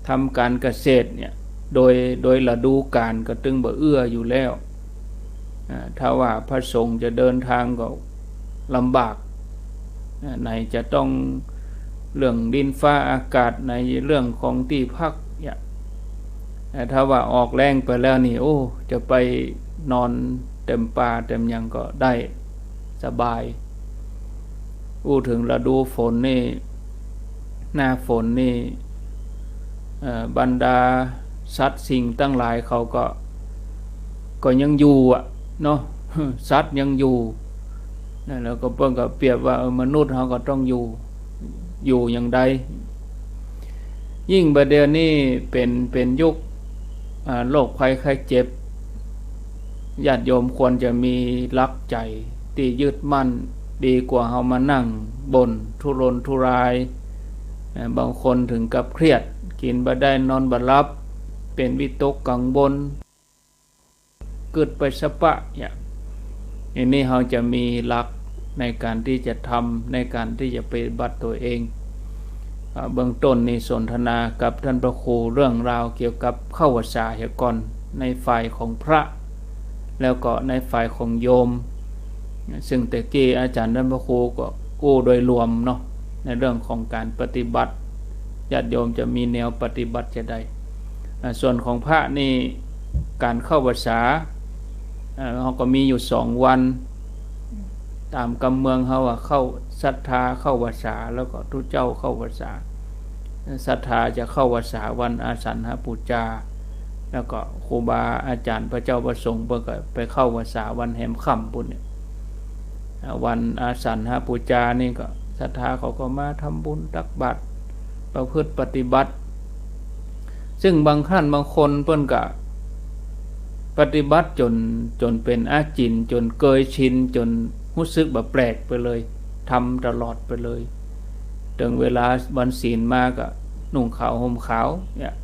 ทำการเกษตรเนี่ยโดยฤดูกาลก็ตึงบ่เอื้ออยู่แล้วถ้าว่าพระสงฆ์จะเดินทางก็ลำบากไหนจะต้องเรื่องดินฟ้าอากาศในเรื่องของที่พักเนี่ยถ้าว่าออกแรงไปแล้วนี่โอ้จะไปนอนเต็มป่าเต็มยังก็ได้สบายพูดถึงฤดูฝนนี่หน้าฝนนี่บรรดาสัตว์สิ่งตั้งหลายเขาก็ยังอยู่เนาะสัตว์ยังอยู่นั่นแล้วก็เพิ่นก็เปรียบว่ามนุษย์เขาก็ต้องอยู่อย่างใดยิ่งประเดี๋ยวนี้เป็นยุคโรคภัยไข้เจ็บญาติโยมควรจะมีหลักใจที่ยึดมั่นดีกว่าเฮามานั่งบ่นทุรนทุรายบางคนถึงกับเครียดกินบ่ได้นอนบ่หลับเป็นวิตกกังวลเกิดไปสปะเนี่ยอันนี้เราจะมีหลักในการที่จะทำในการที่จะปฏิบัติตัวเองเบื้องต้นนี่สนทนากับท่านพระครูเรื่องราวเกี่ยวกับเข้าพรรษาก่อนในฝ่ายของพระแล้วก็ในฝ่ายของโยม ซึ่งแต่กี้อาจารย์ท่านพระครูก็กู้โดยรวมเนาะในเรื่องของการปฏิบัติญาติโยมจะมีแนวปฏิบัติจะได้ส่วนของพระนี่การเข้าพรรษาเขาก็มีอยู่2 วันตามกำเมืองเขาว่าเข้าศรัทธาเข้าพรรษาแล้วก็ทุเจ้าเข้าพรรษาศรัทธาจะเข้าพรรษาวันอาสันหปูชาแล้วก็ครูบาอาจารย์พระเจ้าประสงค์ก็ไปเข้าพรรษาวันแหมค่ำปุ่นเนี่ยวันอาสันหปูชานี่ก็ศรัทธาเขาก็มาทำบุญตักบาตรประพฤติปฏิบัติซึ่งบางท่านบางคนเพิ่นก็ปฏิบัติจนเป็นอาจินจนเกยชินจนรู้สึกแบบแปลกไปเลยทำตลอดไปเลยถึงเวลาวันศีลมาก็นุ่งขาวห่มขาวเนี่ย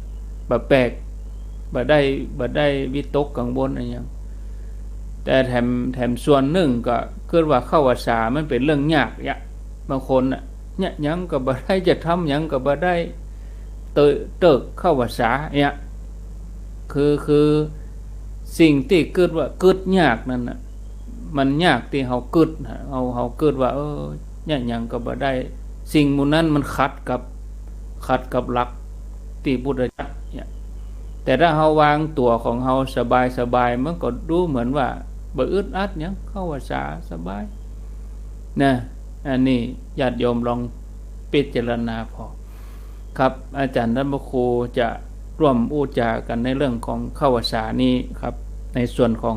แบบแปลกบ่ได้วิตกกังวลอะไรอย่างแต่แถมส่วนหนึ่งก็เกิดว่าเข้าพรรษามันเป็นเรื่องยากเนี่ยบางคนน่ะเนี่ยยังก็บ่ได้จะทำยังก็บ่ได้เติกเข้าพรรษาเนี่ยคือสิ่งที่เกิดว่าเกิดยากนั่นน่ะมันยากที่เฮาเกิดเฮาเกิดว่าเนี่ยยังก็บ่ได้สิ่งมูนั้นมันขัดกับหลักที่พุทธเจ้าเนี่ยแต่ถ้าเฮาวางตัวของเฮาสบายมันก็ดูเหมือนว่าบ่อึดอัดหยังเข้าพรรษาสบายนะอันนี้ญาติโยมลองพิจารณาพอครับอาจารย์ท่านพระครูจะร่วมอู้จากันในเรื่องของเข้าพรรษานี้ครับในส่วนของ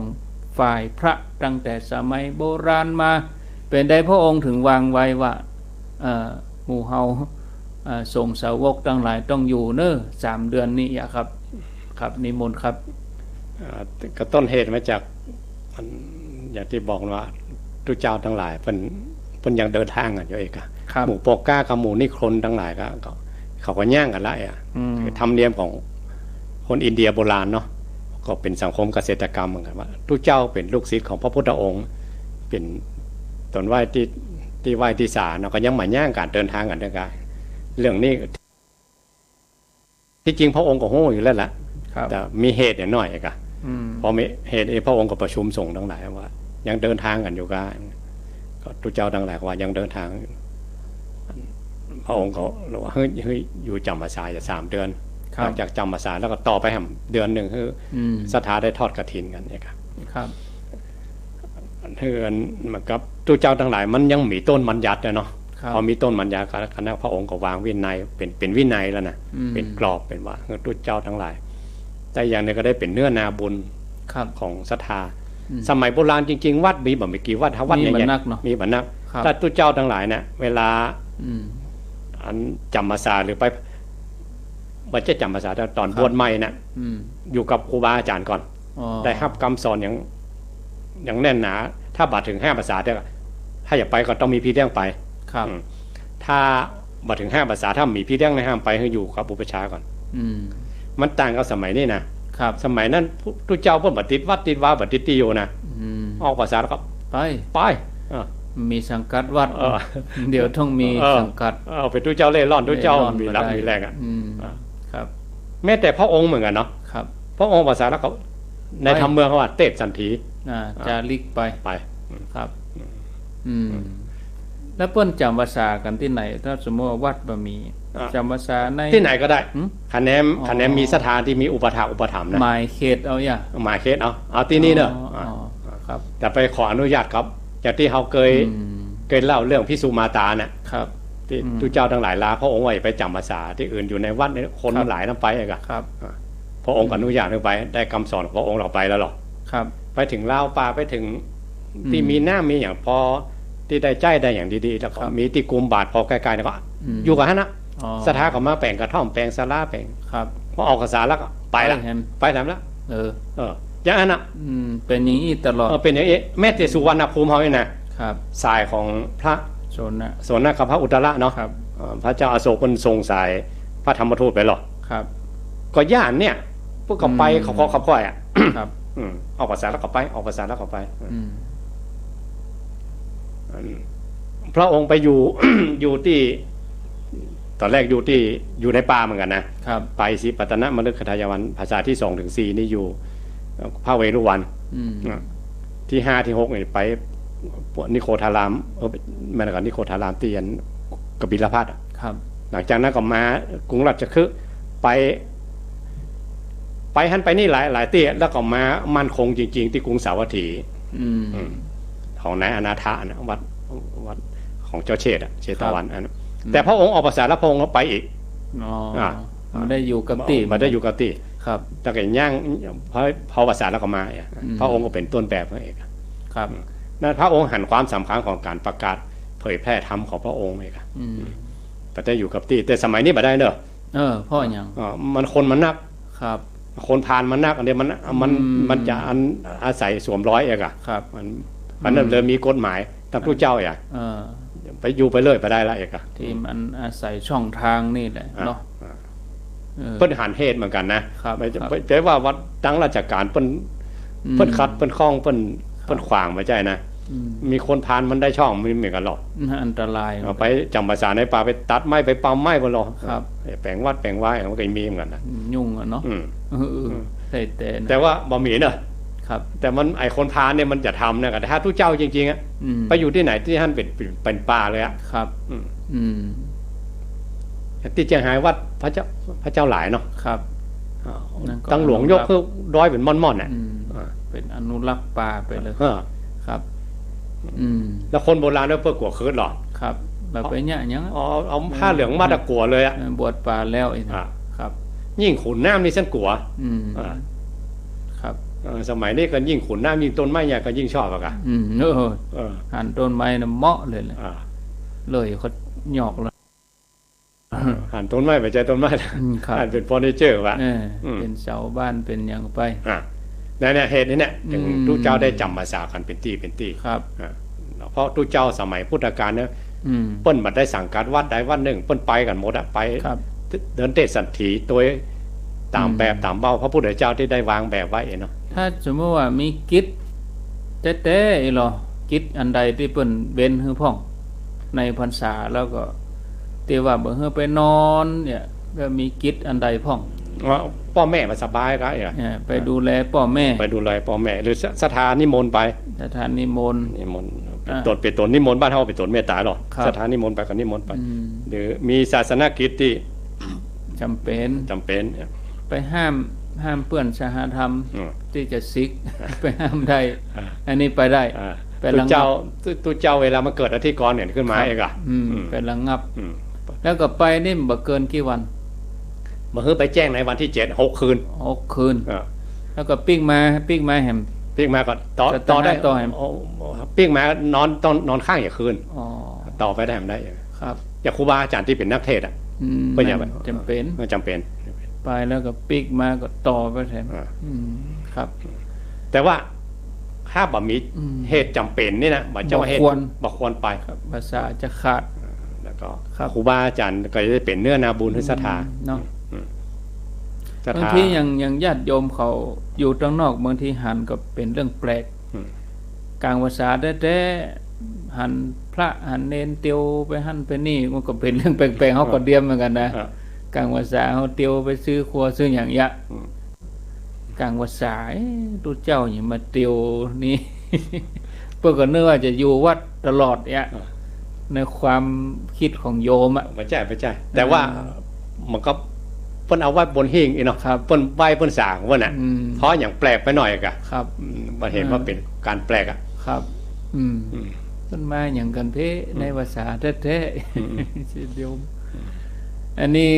ฝ่ายพระตั้งแต่สมัยโบราณมาเป็นได้พระองค์ถึงวางไว้ว่าหมู่เฮาส่งสาวกทั้งหลายต้องอยู่เนอะ3 เดือนนี้ครับครับนิมนต์ครับก็ต้นเหตุมาจากอย่างที่บอกว่าทุกเจ้าทั้งหลายเพิ่นยังเดินทางกันอยู่เองหมู่ปกก้ากับหมู่นิครนทั้งหลายก็เขาก็ย่างกันละคือธรรมเนียมของคนอินเดียโบราณเนาะก็เป็นสังคมเกษตรกรรมเหมือนกันว่าทุกเจ้าเป็นลูกศิษย์ของพระพุทธองค์เป็นตนไหว้ที่ไหว้ที่ศาลเนาะก็ยังมาย่างการเดินทางกันด้วยกันเรื่องนี้ที่จริงพระองค์ก็โห่อยู่แล้วล่ะแต่มีเหตุหน่อยกันพอมีเหตุพระองค์ก็ประชุมส่งทั้งหลายว่ายังเดินทางกันอยู่กันก็ทุกเจ้าทั้งหลายว่ายังเดินทางพระองค์เขาบอกว่าเฮ้ยอยู่จำพรรษาจะ3 เดือนหลังจากจำพรรษาแล้วก็ต่อไปแหมเดือนหนึ่งคือศรัทธาได้ทอดกฐินกันเนี่ยครับเทือนมันกับทุกเจ้าทั้งหลายมันยังมีต้นบัญญัติเนาะพอมีต้นบัญญัติคณะพระองค์ก็วางวินัยเป็นวินัยแล้วนะเป็นกรอบเป็นว่าทุกเจ้าทั้งหลายแต่อย่างนี้ก็ได้เป็นเนื้อนาบุญของศรัทธาสมัยโบราณจริงๆวัดมีบ่มีกี่วัดวัดใหญ่ๆมีบ่นักถ้าทุกเจ้าทั้งหลายเนี่ยเวลาอันจำพรรษาหรือไปบัจเจจำพรรษาตอนบวชใหม่น่ะอยู่กับครูบาอาจารย์ก่อนได้รับคำสอนอย่างแน่นหนาถ้าบัดถึง5 ภาษาเนี่ยถ้าอยากไปก็ต้องมีพี่เลี้ยงไปถ้าบัดถึง5 ภาษาถ้ามีพี่เลี้ยงในห้ามไปให้อยู่กับอุปชาก่อนมันต่างกับสมัยนี้นะสมัยนั้นทุกเจ้าเพิ่นบัดติดวัดติดวาบัดติดติโยนะออกภาษาแล้วก็ไปมีสังกัดวัดเดี๋ยวต้องมีสังกัดเป็นทุกเจ้าเล่ร่อนทุกเจ้ามีรับมีแรงครับแม้แต่พระองค์เหมือนกันเนาะพระองค์ภาษาแล้วเขาในธรรมเมืองเขาว่าเตศสันถีจาริกไปครับแล้วเปิ้นจำภาษากันที่ไหนถ้าสมมติว่าวัดบะมีจำภาษาในที่ไหนก็ได้คะแนนมีสถานที่มีอุปถากนะหมายเขตเอาอย่าหมายเขตเอาที่นี่เนอะครับแต่ไปขออนุญาตครับอย่างที่เขาเคยเล่าเรื่องพิสุมาตาน่ะที่ทุกเจ้าทั้งหลายลาพระองค์ไว้ไปจำภาษาที่อื่นอยู่ในวัดคนหลายน้ำไปอ่ะครับพระองค์อนุญาตให้ไปได้คำสอนของพระองค์เราไปแล้วหรอครับไปถึงลาวป่าไปถึงที่มีหน้ามีอย่างพอที่ได้ใจได้อย่างดีๆแล้วก็มีที่กุมบาทพอไกลๆแล้วก็อยู่กับท่านนะสถาเขามาแปลงกระท่อมแปลงสลาแปลงพอออกภาษาแล้วก็ไปละไปทำแล้วอย่างนั้นเป็นอย่างนี้ตลอดเป็นอย่างนี้แม้แต่สุวรรณภูมิเขาเนี่ยนะครับสายของพระโซนกับพระอุตระเนาะพระเจ้าอโศกคนทรงสายพระธรรมทูตไปหรอครับก็ย่านเนี่ยพวกเขาไปเขาค่อยอ่ะครับออกภาษาแล้วก็ไปออกภาษาแล้วก็ไปพระองค์ไปอยู่ อยู่ที่ตอนแรกอยู่ในป่าเหมือนกันนะไปสิปัตนะมฤคทายวันภาษาที่2 ถึง 4นี่อยู่พระเวรุวันที่5 ที่ 6นี่ไป พวกนิโคธารามแม่นกับนิโคธารามเตียนกบิลพัทครับหลังจากนั้นก็มากรุงราชคฤห์ไปหันไปนี่หลายเตี้ยแล้วก็มามั่นคงจริงๆที่กรุงสาวัตถีของนายอนาถานะวัดของเจ้าเชษฐ์เชตวันอันแต่พระองค์ออกภาษาแล้วพระองค์ก็ไปอีกไม่ได้อยู่กับตีไม่ได้อยู่กับตีครับแต่ก็ย่างพอภาษาแล้วก็มาพระองค์ก็เป็นต้นแบบพระเอกครับนั่นพระองค์หันความสำคัญของการประกาศเผยแพร่ธรรมของพระองค์เองแต่ได้อยู่กับตีแต่สมัยนี้ไม่ได้เนอะพ่ออย่างมันคนมันนักครับคนพานมันนักอันเดียมันจะอาศัยสวมร้อยเองอะครับมันเริ่มมีกฎหมายตามผู้เจ้าอย่างไปอยู่ไปเลยไปได้ละเอกอะที่มันอาศัยช่องทางนี่แหละเนาะเปิ้นหันเหตุเหมือนกันนะไม่ใช่ว่าวัดตั้งราชการเปิ้นคัดเปิ้นคล้องเปิ้นขวางไม่ใช่นะมีคนพานมันได้ช่องไม่เหมือนกันหรอกอันตรายไปจำภาษาในป่าไปตัดไม้ไปปั๊มไม้บนหรอแปลงวัดแปลงไว้มันก็มีเหมือนกันนะยุ่งอ่ะเนาะแต่ว่าบ่มีเนอะแต่มันไอคนพานเนี่ยมันจะทำนะแต่ถ้าทุกเจ้าจริงๆอ่ะไปอยู่ที่ไหนที่ท่านเป็นป่าเลยอ่ะครับที่เชียงรายวัดพระเจ้าหลายเนาะครับตั้งหลวงยกเพื่อร้อยเป็นม่อนๆเนี่ยเป็นอนุรักษ์ป่าไปเลยครับแล้วคนโบราณเนี่ยเพื่อกลัวคืนหรอครับแบบไปเนี่ยยังเอาผ้าเหลืองมาตะกัวเลยอ่ะบวชป่าแล้วอีกครับยิ่งขุนน้ำนี่ฉันกลัวครับสมัยนี้ก็ยิ่งขุนน้ำยิ่งต้นไม้ใหญ่ก็ยิ่งชอบอะกันหันต้นไม้น่ะเหมาะเลยเลยเขาหยอกเลยหันต้นไม้ไปใจต้นไม้หันเป็นเฟอร์นิเจอร์วะเป็นเสาบ้านเป็นอย่างไปเนี่ยเหตุนี้เนี่ยถึงทุกเจ้าได้จำภาษากันเป็นตีครับเพราะทุกเจ้าสมัยพุทธกาลเนี่ยเปิ้นบัดได้สั่งการวัดใดวัดหนึ่งเปิ้นไปกันหมดอะไปเดินเตะสันถีตัวตามแบบตามเบ้าพระพุทธเจ้าที่ได้วางแบบไว้เนาะถ้าสมมติว่ามีกิจเต้ๆหรอกิจอันใดที่เปิ้นเว้นให้พ่องในพรรษาแล้วก็ที่ว่าบ่ให้ไปนอนเนี่ยก็มีกิจอันใดพ่องพ่อแม่มาสบายก็ไปดูแลพ่อแม่หรือสถานนิมนต์ไปสถานนิมนต์ตรวจเป็นตนนิมนต์บ้านเฮาเป็นตนเมตตาหรอสถานนิมนต์ไปก็นิมนต์ไปหรือมีศาสนกิจที่จำเป็นไปห้ามเพื่อนสหธรรมที่จะซิกไปห้ามได้อันนี้ไปได้ตัวเจ้าเวลามาเกิดอธิกรณ์เนี่ยขึ้นมาเองอ่ะไประงับแล้วก็ไปนี่บ่เกินกี่วันมาไปแจ้งในวันที่6 คืนแล้วก็ปิ้งมาแหมปิ้งมาก็ต่อได้ปิ้งมานอนต้องนอนข้างอย่าคืนต่อไปได้ทำได้ครับอย่างครูบาอาจารย์ที่เป็นนักเทศอ่ะเป็นอย่างจำเป็นไปแล้วก็ปิ้งมาก็ต่อไปแทนครับแต่ว่าถ้าบ่มีเหตุจำเป็นนี่นะบ่เจ้าเหตุบ่ควรไปภาษาจะขาดแล้วก็ครูบาอาจารย์ก็จะเป็นเนื้อนาบุญที่ศรัทธาเนาะบางทีอย่างญาติโยมเขาอยู่ตรงนอกบางทีหันก็เป็นเรื่องแปลกกลางภาษาแท้ๆหันพระหันเนนเตียวไปหันไปนี่มันก็เป็นเรื่องแปลกๆเขาก็เดียมเหมือนกันนะกลางภาษาเขาเตียวไปซื้อครัวซื้ออย่างยะกลางภาษาตู้เจ้าอย่างมาเตียวนี่เพื่อก็นึกว่าจะอยู่วัดตลอดเนี่ยในความคิดของโยมอ่ะไม่ใช่แต่ว่ามันก็เพิ่นเอาไว้บนหิ้งอีเนาะเพิ่นไหว้เพิ่นสร้างว่าน่ะเพราะอย่างแปลกไปหน่อยกะครับมันเห็นว่าเป็นการแปลกอ่ะครับต้นไม้อย่างกันเพในภาษาแท้ๆโยมอันนี้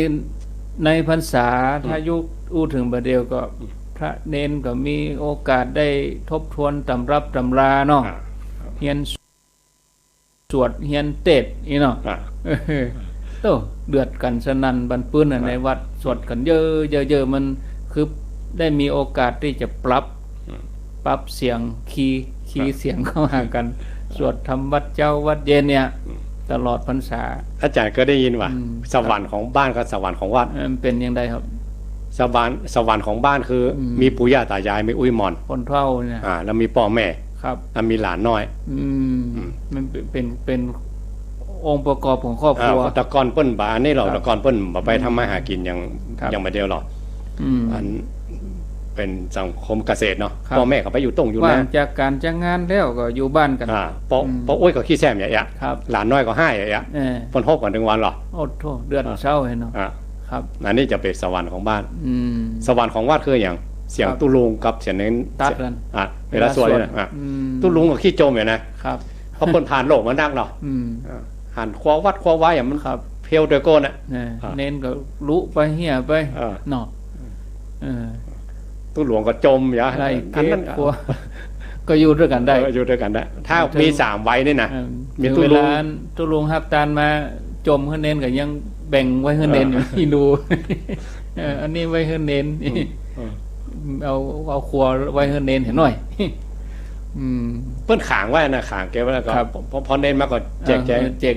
ในพรรษาถ้ายุคอู้ถึงประเดียวก็พระเนนก็มีโอกาสได้ทบทวนตำรับตำราเนาะเฮียนสวดเฮียนเทศอีเนาะเดือดกันสนั่นบันปื้นในวัดสวดกันเยอะมันคือได้มีโอกาสที่จะปรับเสียงคีย์เสียงเข้าหากันสวดทำวัดเจ้าวัดเย็นเนี่ยตลอดพรรษาอาจารย์ก็ได้ยินว่าสวรรค์ของบ้านกับสวรรค์ของวัดเป็นยังไงครับสวรรค์ของบ้านคือมีปู่ย่าตายายมีอุ้ยมอนคนเฒ่าเนี่ยแล้วมีพ่อแม่ครับมีหลานน้อยมันเป็นองค์ประกอบของครอบครัวตะกอนเปิ้นบานี่เราตะกอนเปิ้นบ่ไปทำมาหากินอย่างมาเดียวหรอก เป็นสังคมเกษตรเนาะพ่อแม่เขาไปอยู่ตรงอยู่นะว่างจากการจ้างงานแล้วก็อยู่บ้านกันเพราะโอ้ยก็ขี้แซมอย่างเงี้ยหลานน้อยก็ให้อย่างเงี้ยปนหกกันถึงวันหรอโอ้โหเดือนเช้าเห็นเนาะครับอันนี้จะเป็นสวรรค์ของบ้านสวรรค์ของวัดคืออย่างเสียงตุลุงกับเสียงเน้นตัดกันเวลาสวดเนี่ยตุลุงกับขี้โจมอย่างนะครับเพราะคนผ่านโลกมันนักเนาะหันคว้าวัดคว้าไว้อย่างมันเพียวโดยโกนอ่ะเน้นก็ลุไปเหี้ยไปเนาะตู้หลวงก็จมอย่าอันนั้นก็อยู่ด้วยกันได้อยู่ด้วยกันได้ถ้ามี3ไว้นี่นะมีตู้หลวงตู้หลวงฮับตานมาจมให้เน้นก็ยังแบ่งไว้ให้เน้นอยู่ที่ดูอันนี้ไว้ให้เน้นเอาครัวไว้ให้เน้นเห็นหน่อยเปิ้นขางไว้นะขางแกไว้แล้วก็พอเน้นมาก็แจก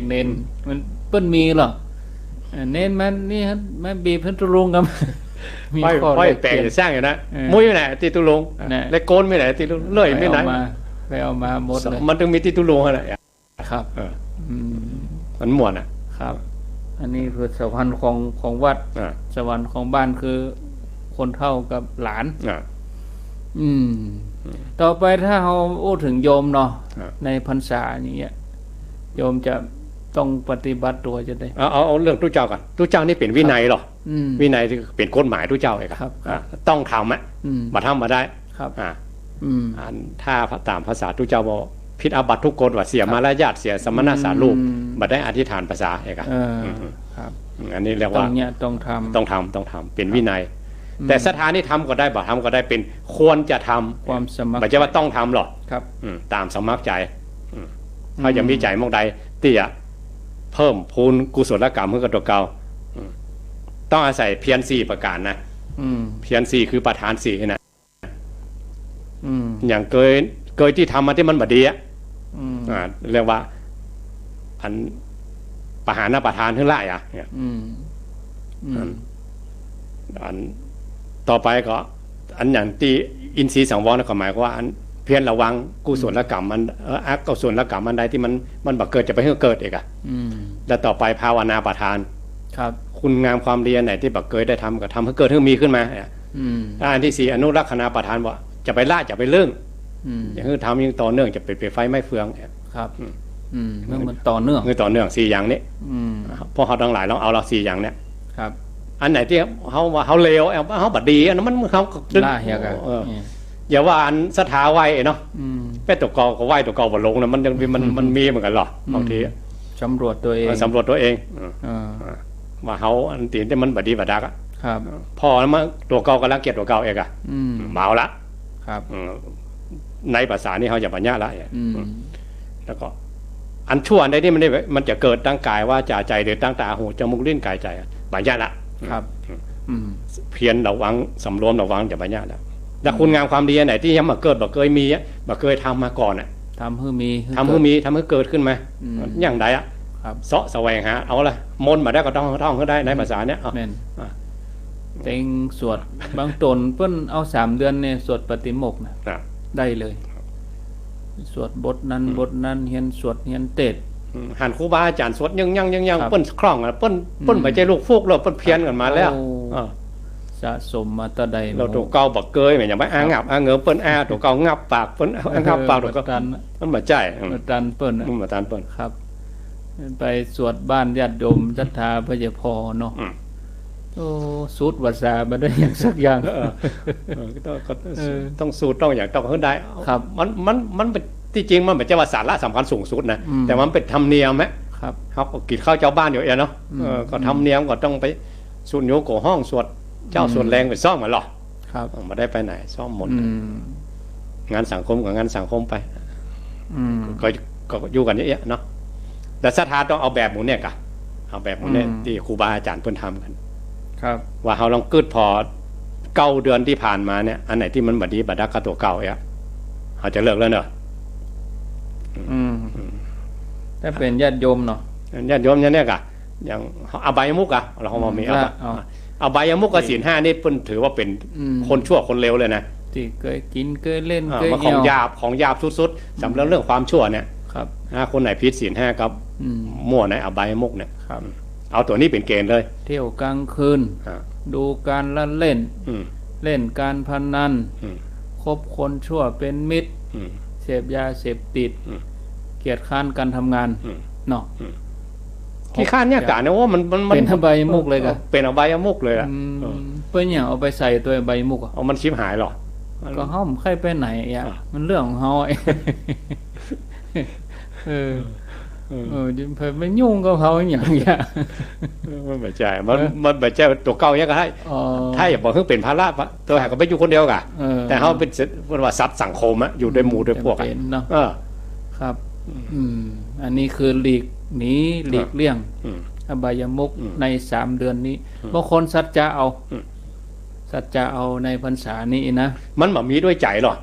เน้นมันเปิ้นมีหรอเน้นมันนี่ฮะมาบีบเพิ่นตู้หลวงกันไปแปลงจะสร้างอยู่นะมุ้ยไม่ไหนตีตุลงและโกนไม่ไหนตีตุเลื่อยไม่ไหนไปเอามาหมดเลยมันต้องมีตีตุลงอะไรครับมันม่วนอ่ะครับอันนี้คือสวรรค์ของวัดสวรรค์ของบ้านคือคนเฒ่ากับหลานต่อไปถ้าเราพูดถึงโยมเนาะในพรรษาอย่างเงี้ยโยมจะต้องปฏิบัติตัวจะได้เอาเรื่องตู้เจ้ากันตู้เจ้านี่เป็นวินัยหรอวินัยที่เป็นกฎหมายตู้เจ้าเองครับต้องทำอ่ะมาทำมาได้ครับถ้าตามภาษาตู้เจ้าบอกผิดอาบัติทุกกฎว่าเสียมารยาทเสียสมณสารูปมาได้อธิษฐานภาษาเองครับอันนี้เรียกว่าต้องทำเป็นวินัยแต่สถานที่ทำก็ได้บ่ทำก็ได้เป็นควรจะทำความสมัครไม่ใช่ว่าต้องทำหรอกครับตามสมัครใจถ้ายังมีใจมองใดเตี้ยเพิ่มพูนกุศลกรรมเพื่อกับตัวเก่าต้องอาศัยเพียร4ประการนะเพียร4คือประธาน4นะอย่างเคยที่ทำมาที่มันบดีอ่ะเรียกว่าอันประหารประธานทั้งหลายอ่ะเนี่ยอันต่อไปก็อันอย่างที่อินทรีย์สังวรก็หมายว่าอันเพียรระวังกุศลกรรมมันกุศลกรรมมันใดที่มันบักเกิดจะไปให้เกิดอีกอ่ะแล้วต่อไปภาวนาประทานครับคุณงามความดีไหนที่บักเกิดได้ทำก็ทำให้เกิดให้มีขึ้นมาอันที่4อนุรักษณาประทานว่าจะไปล่าจะไปเรื่องอย่างนี้ทำยังต่อเนื่องจะเป็นไฟไม่เฟืองครับเรื่องมันต่อเนื่องต่อเนื่อง4อย่างนี้พอเขาทั้งหลายลองเอาเรา4อย่างเนี้ยครับอันไหนที่เขาเลวเขาบัดดีอันนั้นมันเขาล่าเหี้ยกันอย่าว่าอันสถาไว้เนาะเป็ดตัวกอก็ไหวตัวกอบนลงนะมันยังมันมีเหมือนกันหรอบางทีสำรวจตัวเองว่าเขาอันตีนที่มันบัดดีบัดดักอ่ะครับพอแล้วมาตัวกอก็รังเกียจตัวเก่าเองอ่ะเมาละครับในภาษานี่เขาจะปัญญาละแล้วก็อันชั่วอันใดที่มันจะเกิดตั้งกายว่าจ่าใจหรือตั้งตาหูจมูกลิ้นกายใจปัญญาละครับเพียรระวังสำรวมระวังจะปัญญาละแต่คุณงามความดีไหนที่ยังมาเกิดบ่เคยมีบ่เคยทำมาก่อนอ่ะทำให้มีทำให้เกิดขึ้นมาอย่างไรอ่ะเสาะแสวงหาเอาละมนต์มาได้ก็ต้องก็ได้ในภาษาเนี้ยเต็งสวดบางตนเพิ่นเอา3 เดือนเนี่ยสวดปฏิโมกข์นะได้เลยสวดบทนั้นเฮียนสวดเฮียนเตดหันครูบาอาจารย์สวดยังเปิ้นคล่องอ่ะเปิ้นไม่ใจลูกฟุกแล้วเปิ้นเพี้ยนกันมาแล้วสะสมมาตะใดเราตัวเก่าบักเกยเหมือนอย่างไม่อ้างงับเงอเปิ้นตัวเก่างับปากเปิ้นงับปากตัวเก่ามันมาใจมันตันเปิ้นมันมาตันเปิ้นครับไปสวดบ้านญาติโยมศรัทธาพระเจ้าพ่อเนาะโอ้สูตรภาษามาได้อย่างสักอย่างต้องสูตรต้องอย่างต้องขึ้นได้ครับมันเป็นที่จริงมันเป็นเจ้าสาระสำคัญสูงสุดนะแต่มันเป็นธรรมเนียมไหมครับเขากินข้าวเจ้าบ้านอยู่เนาะก็ธรรมเนียมก็ต้องไปสุญโยโกห้องสวดเจ้าส่วนแรงไปซ่อมมาหรอครับมาได้ไปไหนซ่อมหมดงานสังคมกับงานสังคมไปก็อยู่กันเยอะๆเนาะแต่ศรัทธาต้องเอาแบบหมูเนี่ยกะเอาแบบหมูเนี่ยที่ครูบาอาจารย์เพิ่นทำกันครับว่าเขาลองกึดพอ9 เดือนที่ผ่านมาเนี่ยอันไหนที่มันบัดดีบัดดักกับตัวเก่าเขาจะเลิกแล้วเนอะถ้าเป็นญาติโยมเนาะญาติโยมเนี่ยกะอย่างอบายมุกอะเราเขามีอบายมุกกับศีล 5นี่เพิ่นถือว่าเป็นคนชั่วคนเลวเลยนะที่เคยกินเคยเล่นเคยของหยาบสุดๆสำหรับเรื่องความชั่วเนี่ยครับคนไหนผิดศีล 5กับมั่วในอบายมุกเนี่ยเอาตัวนี้เป็นเกณฑ์เลยเที่ยวกลางคืนดูการละเล่น เล่นการพนันคบคนชั่วเป็นมิตรเสพยาเสพติดเกียจคร้านการทำงานเนาะขี้ข้านเนี่ยกะเนี่ยว่ามันเป็นอบายมุกเลยกะเป็นอบายมุกเลยอะเพื่อนอย่างเอาไปใส่ตัวอบายมุกเอามันชิบหายหรอก็ห้อมใครไปไหนอ่ะมันเรื่องของเฮาเพิ่นไม่ยุ่งกับเขาอย่างเงี้ยมันบ่ใจมันบ่ใจตัวเก่ายังก็ให้ถ้าอย่าบอกเพิ่งเป็นภาระตัวหาก็ไปอยู่คนเดียวกะแต่เฮาเป็นว่าสัตว์สังคมอะอยู่ด้วยหมู่ด้วยพวกอ่ะเนาะครับอันนี้คือหลีกหนีหลีกเลี่ยงอบายมุขใน3 เดือนนี้บางคนสัจจะเอาในพรรษานี้นะมันบ่มีด้วยใจหรอก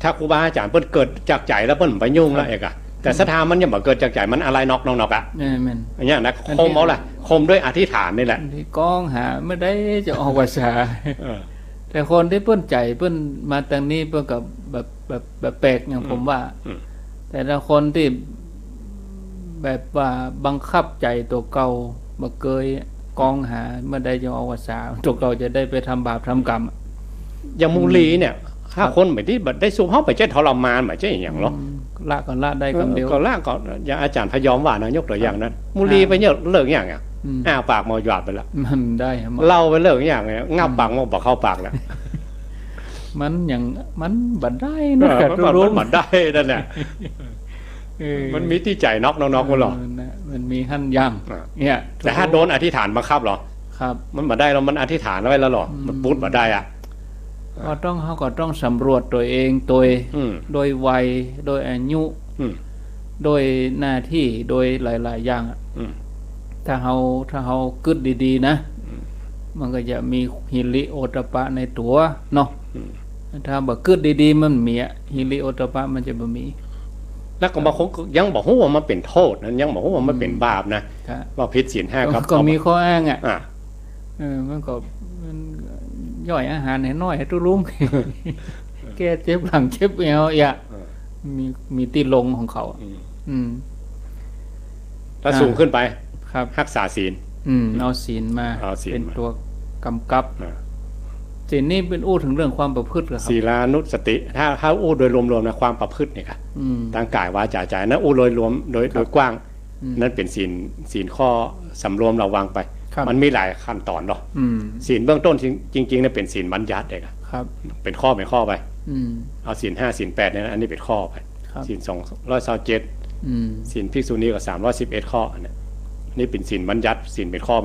ถ้าครูบาอาจารย์เพิ่นเกิดจากใจแล้วเพิ่นไปยุ่งแล้วเอกะแต่ศรัทธามันยังบ่เกิดจากใจมันอะไรนอกอ่ะแม่นอย่างเงี้ยนะคมเอาล่ะคมด้วยอธิษฐานนี่แหละที่กองหาไม่ได้จะออกภาษาแต่คนที่เพิ่นใจเพิ่นมาทางนี้เพิ่นก็แบบแปลกอย่างผมว่าแต่ละคนที่แบบว่าบังคับใจตัวเก่าบ่เคยกองหาเมื่อใดจะออกภาษาตัวเก่าจะได้ไปทำบาปทำกรรมอย่างมูลีเนี่ยถ้าคนแบบที่ได้สู้เฮาไปเจ็ดทรมานแบบเจ็ดอย่างหรอละก็ละได้คำเดียวก็ละก็อย่างอาจารย์พยอมว่านะยกตัวอย่างนั้นมูลีไปเนี่ยเลิกอย่างปากมอหยาดไปแล้วมันได้เล่าไปเลิกอย่างเนี่ยงับปากมอบอกเข้าปากแล้วมันอย่างมันบัดได้นะมันบัดได้นั่นแหละมันมีที่ใจนอกมันหรอมันมีหั่นยังเนี่ยแต่ถ้าโดนอธิษฐานบังคับหรอครับมันบัดได้แล้วมันอธิษฐานไว้แล้วหรอมันปุ๊บบัดได้อ่ะก็ต้องสำรวจตัวเองโดยวัยโดยอายุโดยหน้าที่โดยหลายๆอย่างถ้าเรากึดดีๆนะมันก็จะมีหิริโอตปะในตัวเนาะถ้าบ่กึดดีๆมันมีหิริโอตปะมันจะบ่มีแล้วก็บางคนยังบอกว่ามันเป็นโทษนั้นยังบอกว่ามันเป็นบาปนะว่าผิดศีล5ครับก็มีข้ออ้างอ่ะมันก็ย่อยอาหารให้น้อยให้ตุลุ่มแก้เจ็บหลังเจ็บเอวอ่ะมีตีลงของเขาถ้าสูงขึ้นไปครับรักษาศีลเอาศีลมาเป็นตัวกำกับศีลนี่เป็นอู้ถึงเรื่องความประพฤติครับศีลานุสติถ้าอู้โดยรวมๆนะความประพฤติเนี่ยครับทางกายวาจาใจนะอู้โดยรวมโดยกว้างนั่นเป็นศีลข้อสำรวมระวังไปมันมีหลายขั้นตอนเนาะศีลเบื้องต้นจริงๆเนี่ยเป็นศีลบัญญัติเองครับเป็นข้อไปเอาศีล5ศีล8เนี่ยอันนี้เป็นข้อไปศีล227ศีลภิกษุณีก็311ข้อเนี่ยนี่เป็นศีลบัญญัติศีลเป็นข้อ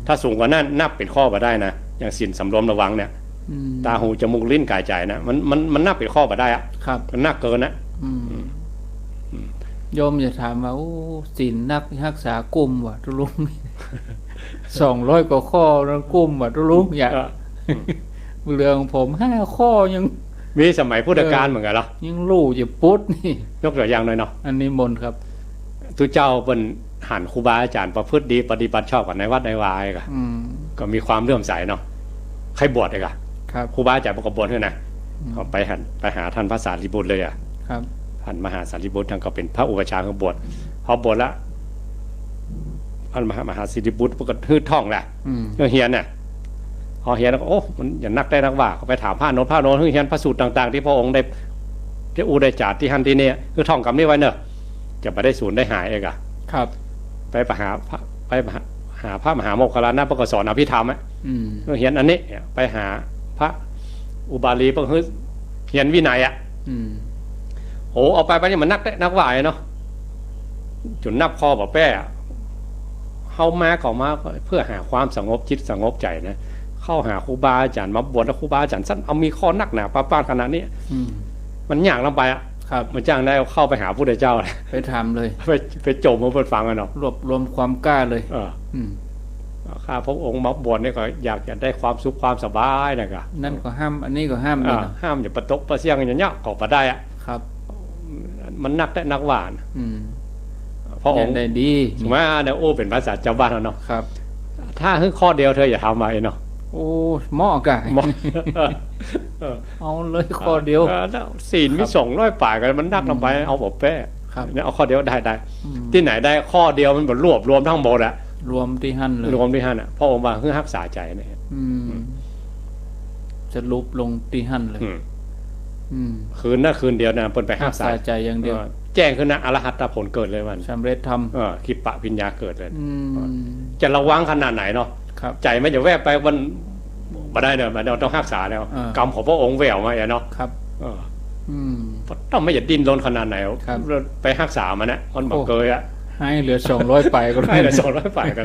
ถ้าสูงกว่านั้นนับเป็นข้อมาได้นะอย่างศีลสำรวมระวังเนี่ยตาหูจมูกลิ้นกายใจนะมันนับเป็นข้อมาได้อะมันนักเกินนะโยมจะถามว่าศีลนักรักษากุมว่ะทุลุง200 กว่าข้อแล้วกุมว่ะทุลุงอย่าเรื่องผม5 ข้อยังมีสมัยพุทธกาลเหมือนกันเหรอยังรู้จะปุ๊ดนี่ยกตัวอย่างหน่อยเนาะอันนี้มนครับทุเจ้าเป็นหันครูบาอาจารย์ประพฤติดีปฏิบัติชอบกันในวัดในวายก็มีความเลื่อมใสเนาะใครบวชเลยครับครูบาอาจารย์ประกบบวชด้วยนะก็ไปหาท่านพระสารีบุตรเลยอ่ะครับท่านมหาสารีบุตรท่านก็เป็นพระอุปชาของบวชพอบวชละท่านมหาสารีบุตรก็ฮืดท่องแหละก็เฮียนเนี่ยพอเฮียนแล้วก็โอ้มันอย่างนักได้นักว่าก็ไปถามพระโน้นเฮียนพระสูตรต่างๆที่พระองค์ได้ได้จาดที่หันที่นี่คือท่องคำนี้ไว้เนอะจะไปได้ศูนย์ได้หายเองอะครับไปหาพระมหาโมคคัลลานะพระก็สอนอภิธรรมก็เฮียนอันนี้ไปหาพระอุบาลีพระเฮียนวินัยอ่ะโหเอาไปเนี่ยมันนักได้นักว่าเนาะจุดนับคอบ่แป้เข้ามาเพื่อหาความสงบจิตสงบใจนะเข้าหาครูบาอาจารย์มาบวชแล้วครูบาอาจารย์สั้นเอามีข้อนักหนาป้าขนาดนี้มันยากลงไปอ่ะมันจ้างได้เข้าไปหาพระพุทธเจ้าไปทำเลยไปโจมมาเปิดฟังกันเนาะรวบรวมความกล้าเลยข้าพระองค์มาบวชเนี่ยก็อยากจะได้ความสุขความสบายนะครับนั่นก็ห้ามอันนี้ก็ห้ามห้ามอย่าประตกประเสียงอย่างเงี้ยก็ได้อ่ะครับมันนักได้นักหวานพระองค์ได้ดีมาเนี่ยโอ้เป็นภาษาเจ้าบ้านเนาะครับถ้าคือข้อเดียวเธออย่าทำมาเนาะโอ้หม้อกะเอาเลยข้อเดียวศีลมี200 ป่ายกันมันนักลงไปเอาบอกแป้เนี่ยเอาข้อเดียวได้ที่ไหนได้ข้อเดียวมันแบบรวมทั้งหมดอะรวมที่หั่นเลยรวมที่หั่นอะพระองค์ว่าเพื่อรักษาใจเนี่ย จะลุบลงตีหั่นเลยคืนนั้นคืนเดียวนะเปิ้นไปห้าสายใจอย่างเดียวแจ้งขึ้นนะอรหัตผลเกิดเลยวันสำเร็จทำคิปะพิญญาเกิดเลยจะระวังขนาดไหนเนาะใจไม่จะแวบไปวันมาได้เนี่ยมันต้องรักษาแล้วกรรมของพระองค์แววมาเนาะครับต้องไม่อย่าดิ้นรนขนาดไหนไปรักษามันนะมันบอกเกยอะให้เหลือ200ไปก็ให้เหลือ200ไปกัน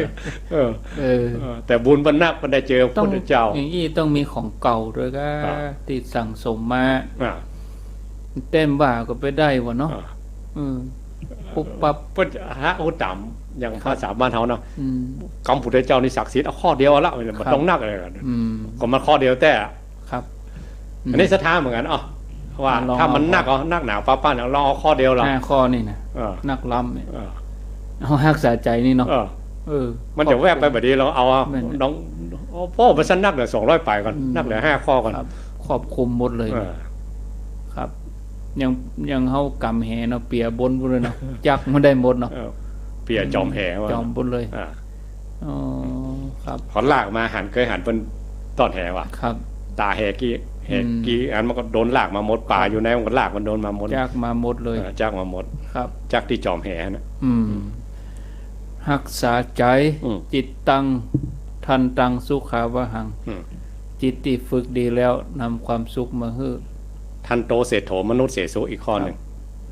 แต่บุญบรรณักมันได้เจอพระพุทธเจ้าอย่างนี้ต้องมีของเก่าด้วยก็ที่สั่งสมมาเต็มบ่าก็ไปได้วะเนาะปุ๊บปั๊บเพิ่นฮะอุตตมอย่างภาษาบ้านเฮาเนาะกรรมพุทธเจ้านี่ศักดิ์สิทธิ์เอาข้อเดียวละมันต้องนักอะไรกันก็มันข้อเดียวแต่ครับอันนี้สถานเหมือนกันว่าถ้ามันนักนักหนาป้าๆเราเอาข้อเดียวเราข้อนี่นะนักล้ำเนี่ยเอารักษาใจนี่เนาะมันจะแวบไปแบบนี้เราเอาน้องพ่อมันสั้นนักเหลือ200ไปก่อนนักเหลือ5ข้อก่อนครอบคลุมหมดเลยครับยังเฮากำแหเนาะเปียบนเลยเนาะจักมันได้หมดเนาะเปียจอมแหว่าจอมบนเลยอ๋อครับขอลากมาหันเคยหันเป็นตอนแหว่ะครับตาแหกี้อันมันก็โดนลากมาหมดป่าอยู่ในมันก็ลากมันโดนมาหมดจักมาหมดเลยจักมาหมดครับจักที่จอมแหนะรักษาใจจิตตังทันตังสุขาวะหังจิตที่ฝึกดีแล้วนำความสุขมาให้ทันโตเศรษโถมนุษย์เสโสอีกข้อหนึ่ง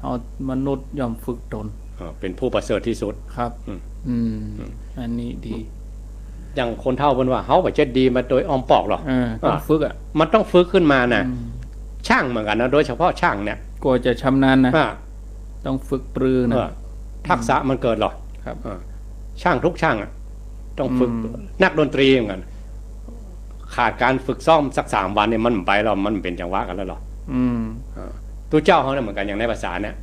เอามนุษย์ย่อมฝึกตนเป็นผู้ประเสริฐที่สุดครับอันนี้ดีอย่างคนเฒ่าเพิ่นว่าเฮาบ่จะดีมาโดยอ้อมปอกหรอกต้องฝึกมันต้องฝึกขึ้นมานะช่างเหมือนกันนะโดยเฉพาะช่างเนี่ยกว่าจะชำนาญนะต้องฝึกปรือนะทักษะมันเกิดหรอครับช่างทุกช่างต้องฝึกนักดนตรีเหมือนกันขาดการฝึกซ้อมสัก3 วันเนี่ยมันไปแล้วมันเป็นจังหวะกันแล้วหรอตัวเจ้าเขาเนี่ยเหมือนกันอย่างในภาษาเนี่ย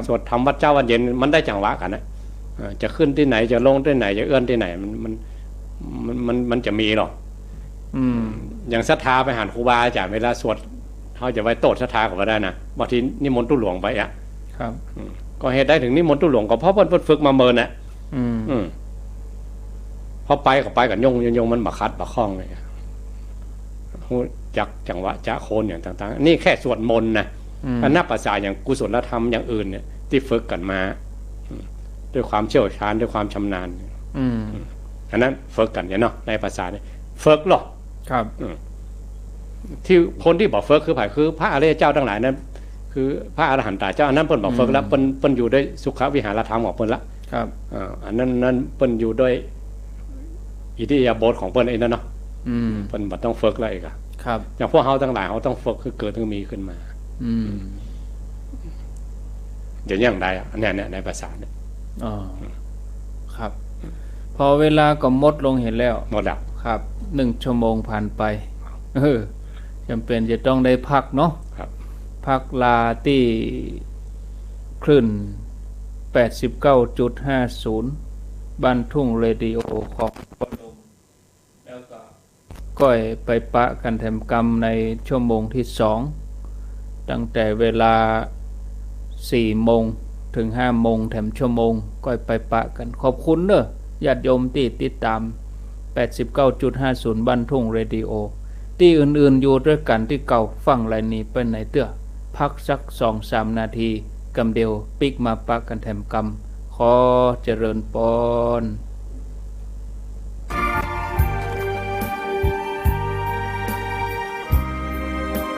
สวดทำวัดเจ้าวันเย็นมันได้จังหวะกันนะจะขึ้นที่ไหนจะลงที่ไหนจะเอื้อนที่ไหนมันจะมีหรอกอย่างศรัทธาไปหาครูบาอาจารย์เวลาสวดเขาจะไว้โตศรัทธาก็ได้นะบางทีนิมนต์ตู้หลวงไปครับก็เหตุได้ถึงนิมนต์ตู้หลวงก็เพราะเพิ่นฝึกมาเมินนะพอไปก็ไปกับยงมันบักคัดบักคล้องเลยจักจังหวะจะโคนอย่างต่างๆนี่แค่สวดมนต์นะนับภาษาอย่างกุศลธรรมอย่างอื่นเนี่ยที่ฝึกกันมาด้วยความเชี่ยวชาญด้วยความชำนาญอันนั้นฝึกกันเนี่ยเนาะในภาษาเนี่ยฝึกหรอครับที่คนที่บอกฝึกคือไผ่คือพระอริยเจ้าทั้งหลายนั้นคือพระอรหันตเจ้าอันนั้นเพิ่นบอกฝึกแล้วเพิ่นอยู่ด้วยสุขวิหารธรรมของเพิ่นละครับอันนั้นเพิ่นอยู่ด้วยอิทธิยาบทของเพิ่นเองนะเนาะเพิ่นบ่ต้องฝึกอะไรอีกครับอย่างพวกเฮาทั้งหลายเฮาต้องฝึกคือเกิดถึงมีขึ้นมาเดี๋ยวอย่างใดเนี่ยในภาษาเนี่ยครับพอเวลาก็หมดลงเห็นแล้วหมดแล้วครับ1 ชั่วโมงผ่านไปจำเป็นจะต้องได้พักเนาะพักลาที่คลื่น 89.50 บ้านทุ่งเรดิโอของปดมแล้วก็ก้อยไปปะกันแถมกรรมในชั่วโมงที่2ตั้งแต่เวลา4 โมงถึง5 โมงแถมชั่วโมงก้อยไปปะกันขอบคุณเด้อญาติโยมที่ติดตาม 89.50 บ้านทุ่งเรดิโอที่อื่นๆอยู่ด้วยกันที่เก่าฟังรายนี้ไปไหนเตื้อพักสัก 2-3 นาทีกำเดียวปิกมาปะกันแถมกรรมขอเจริญพร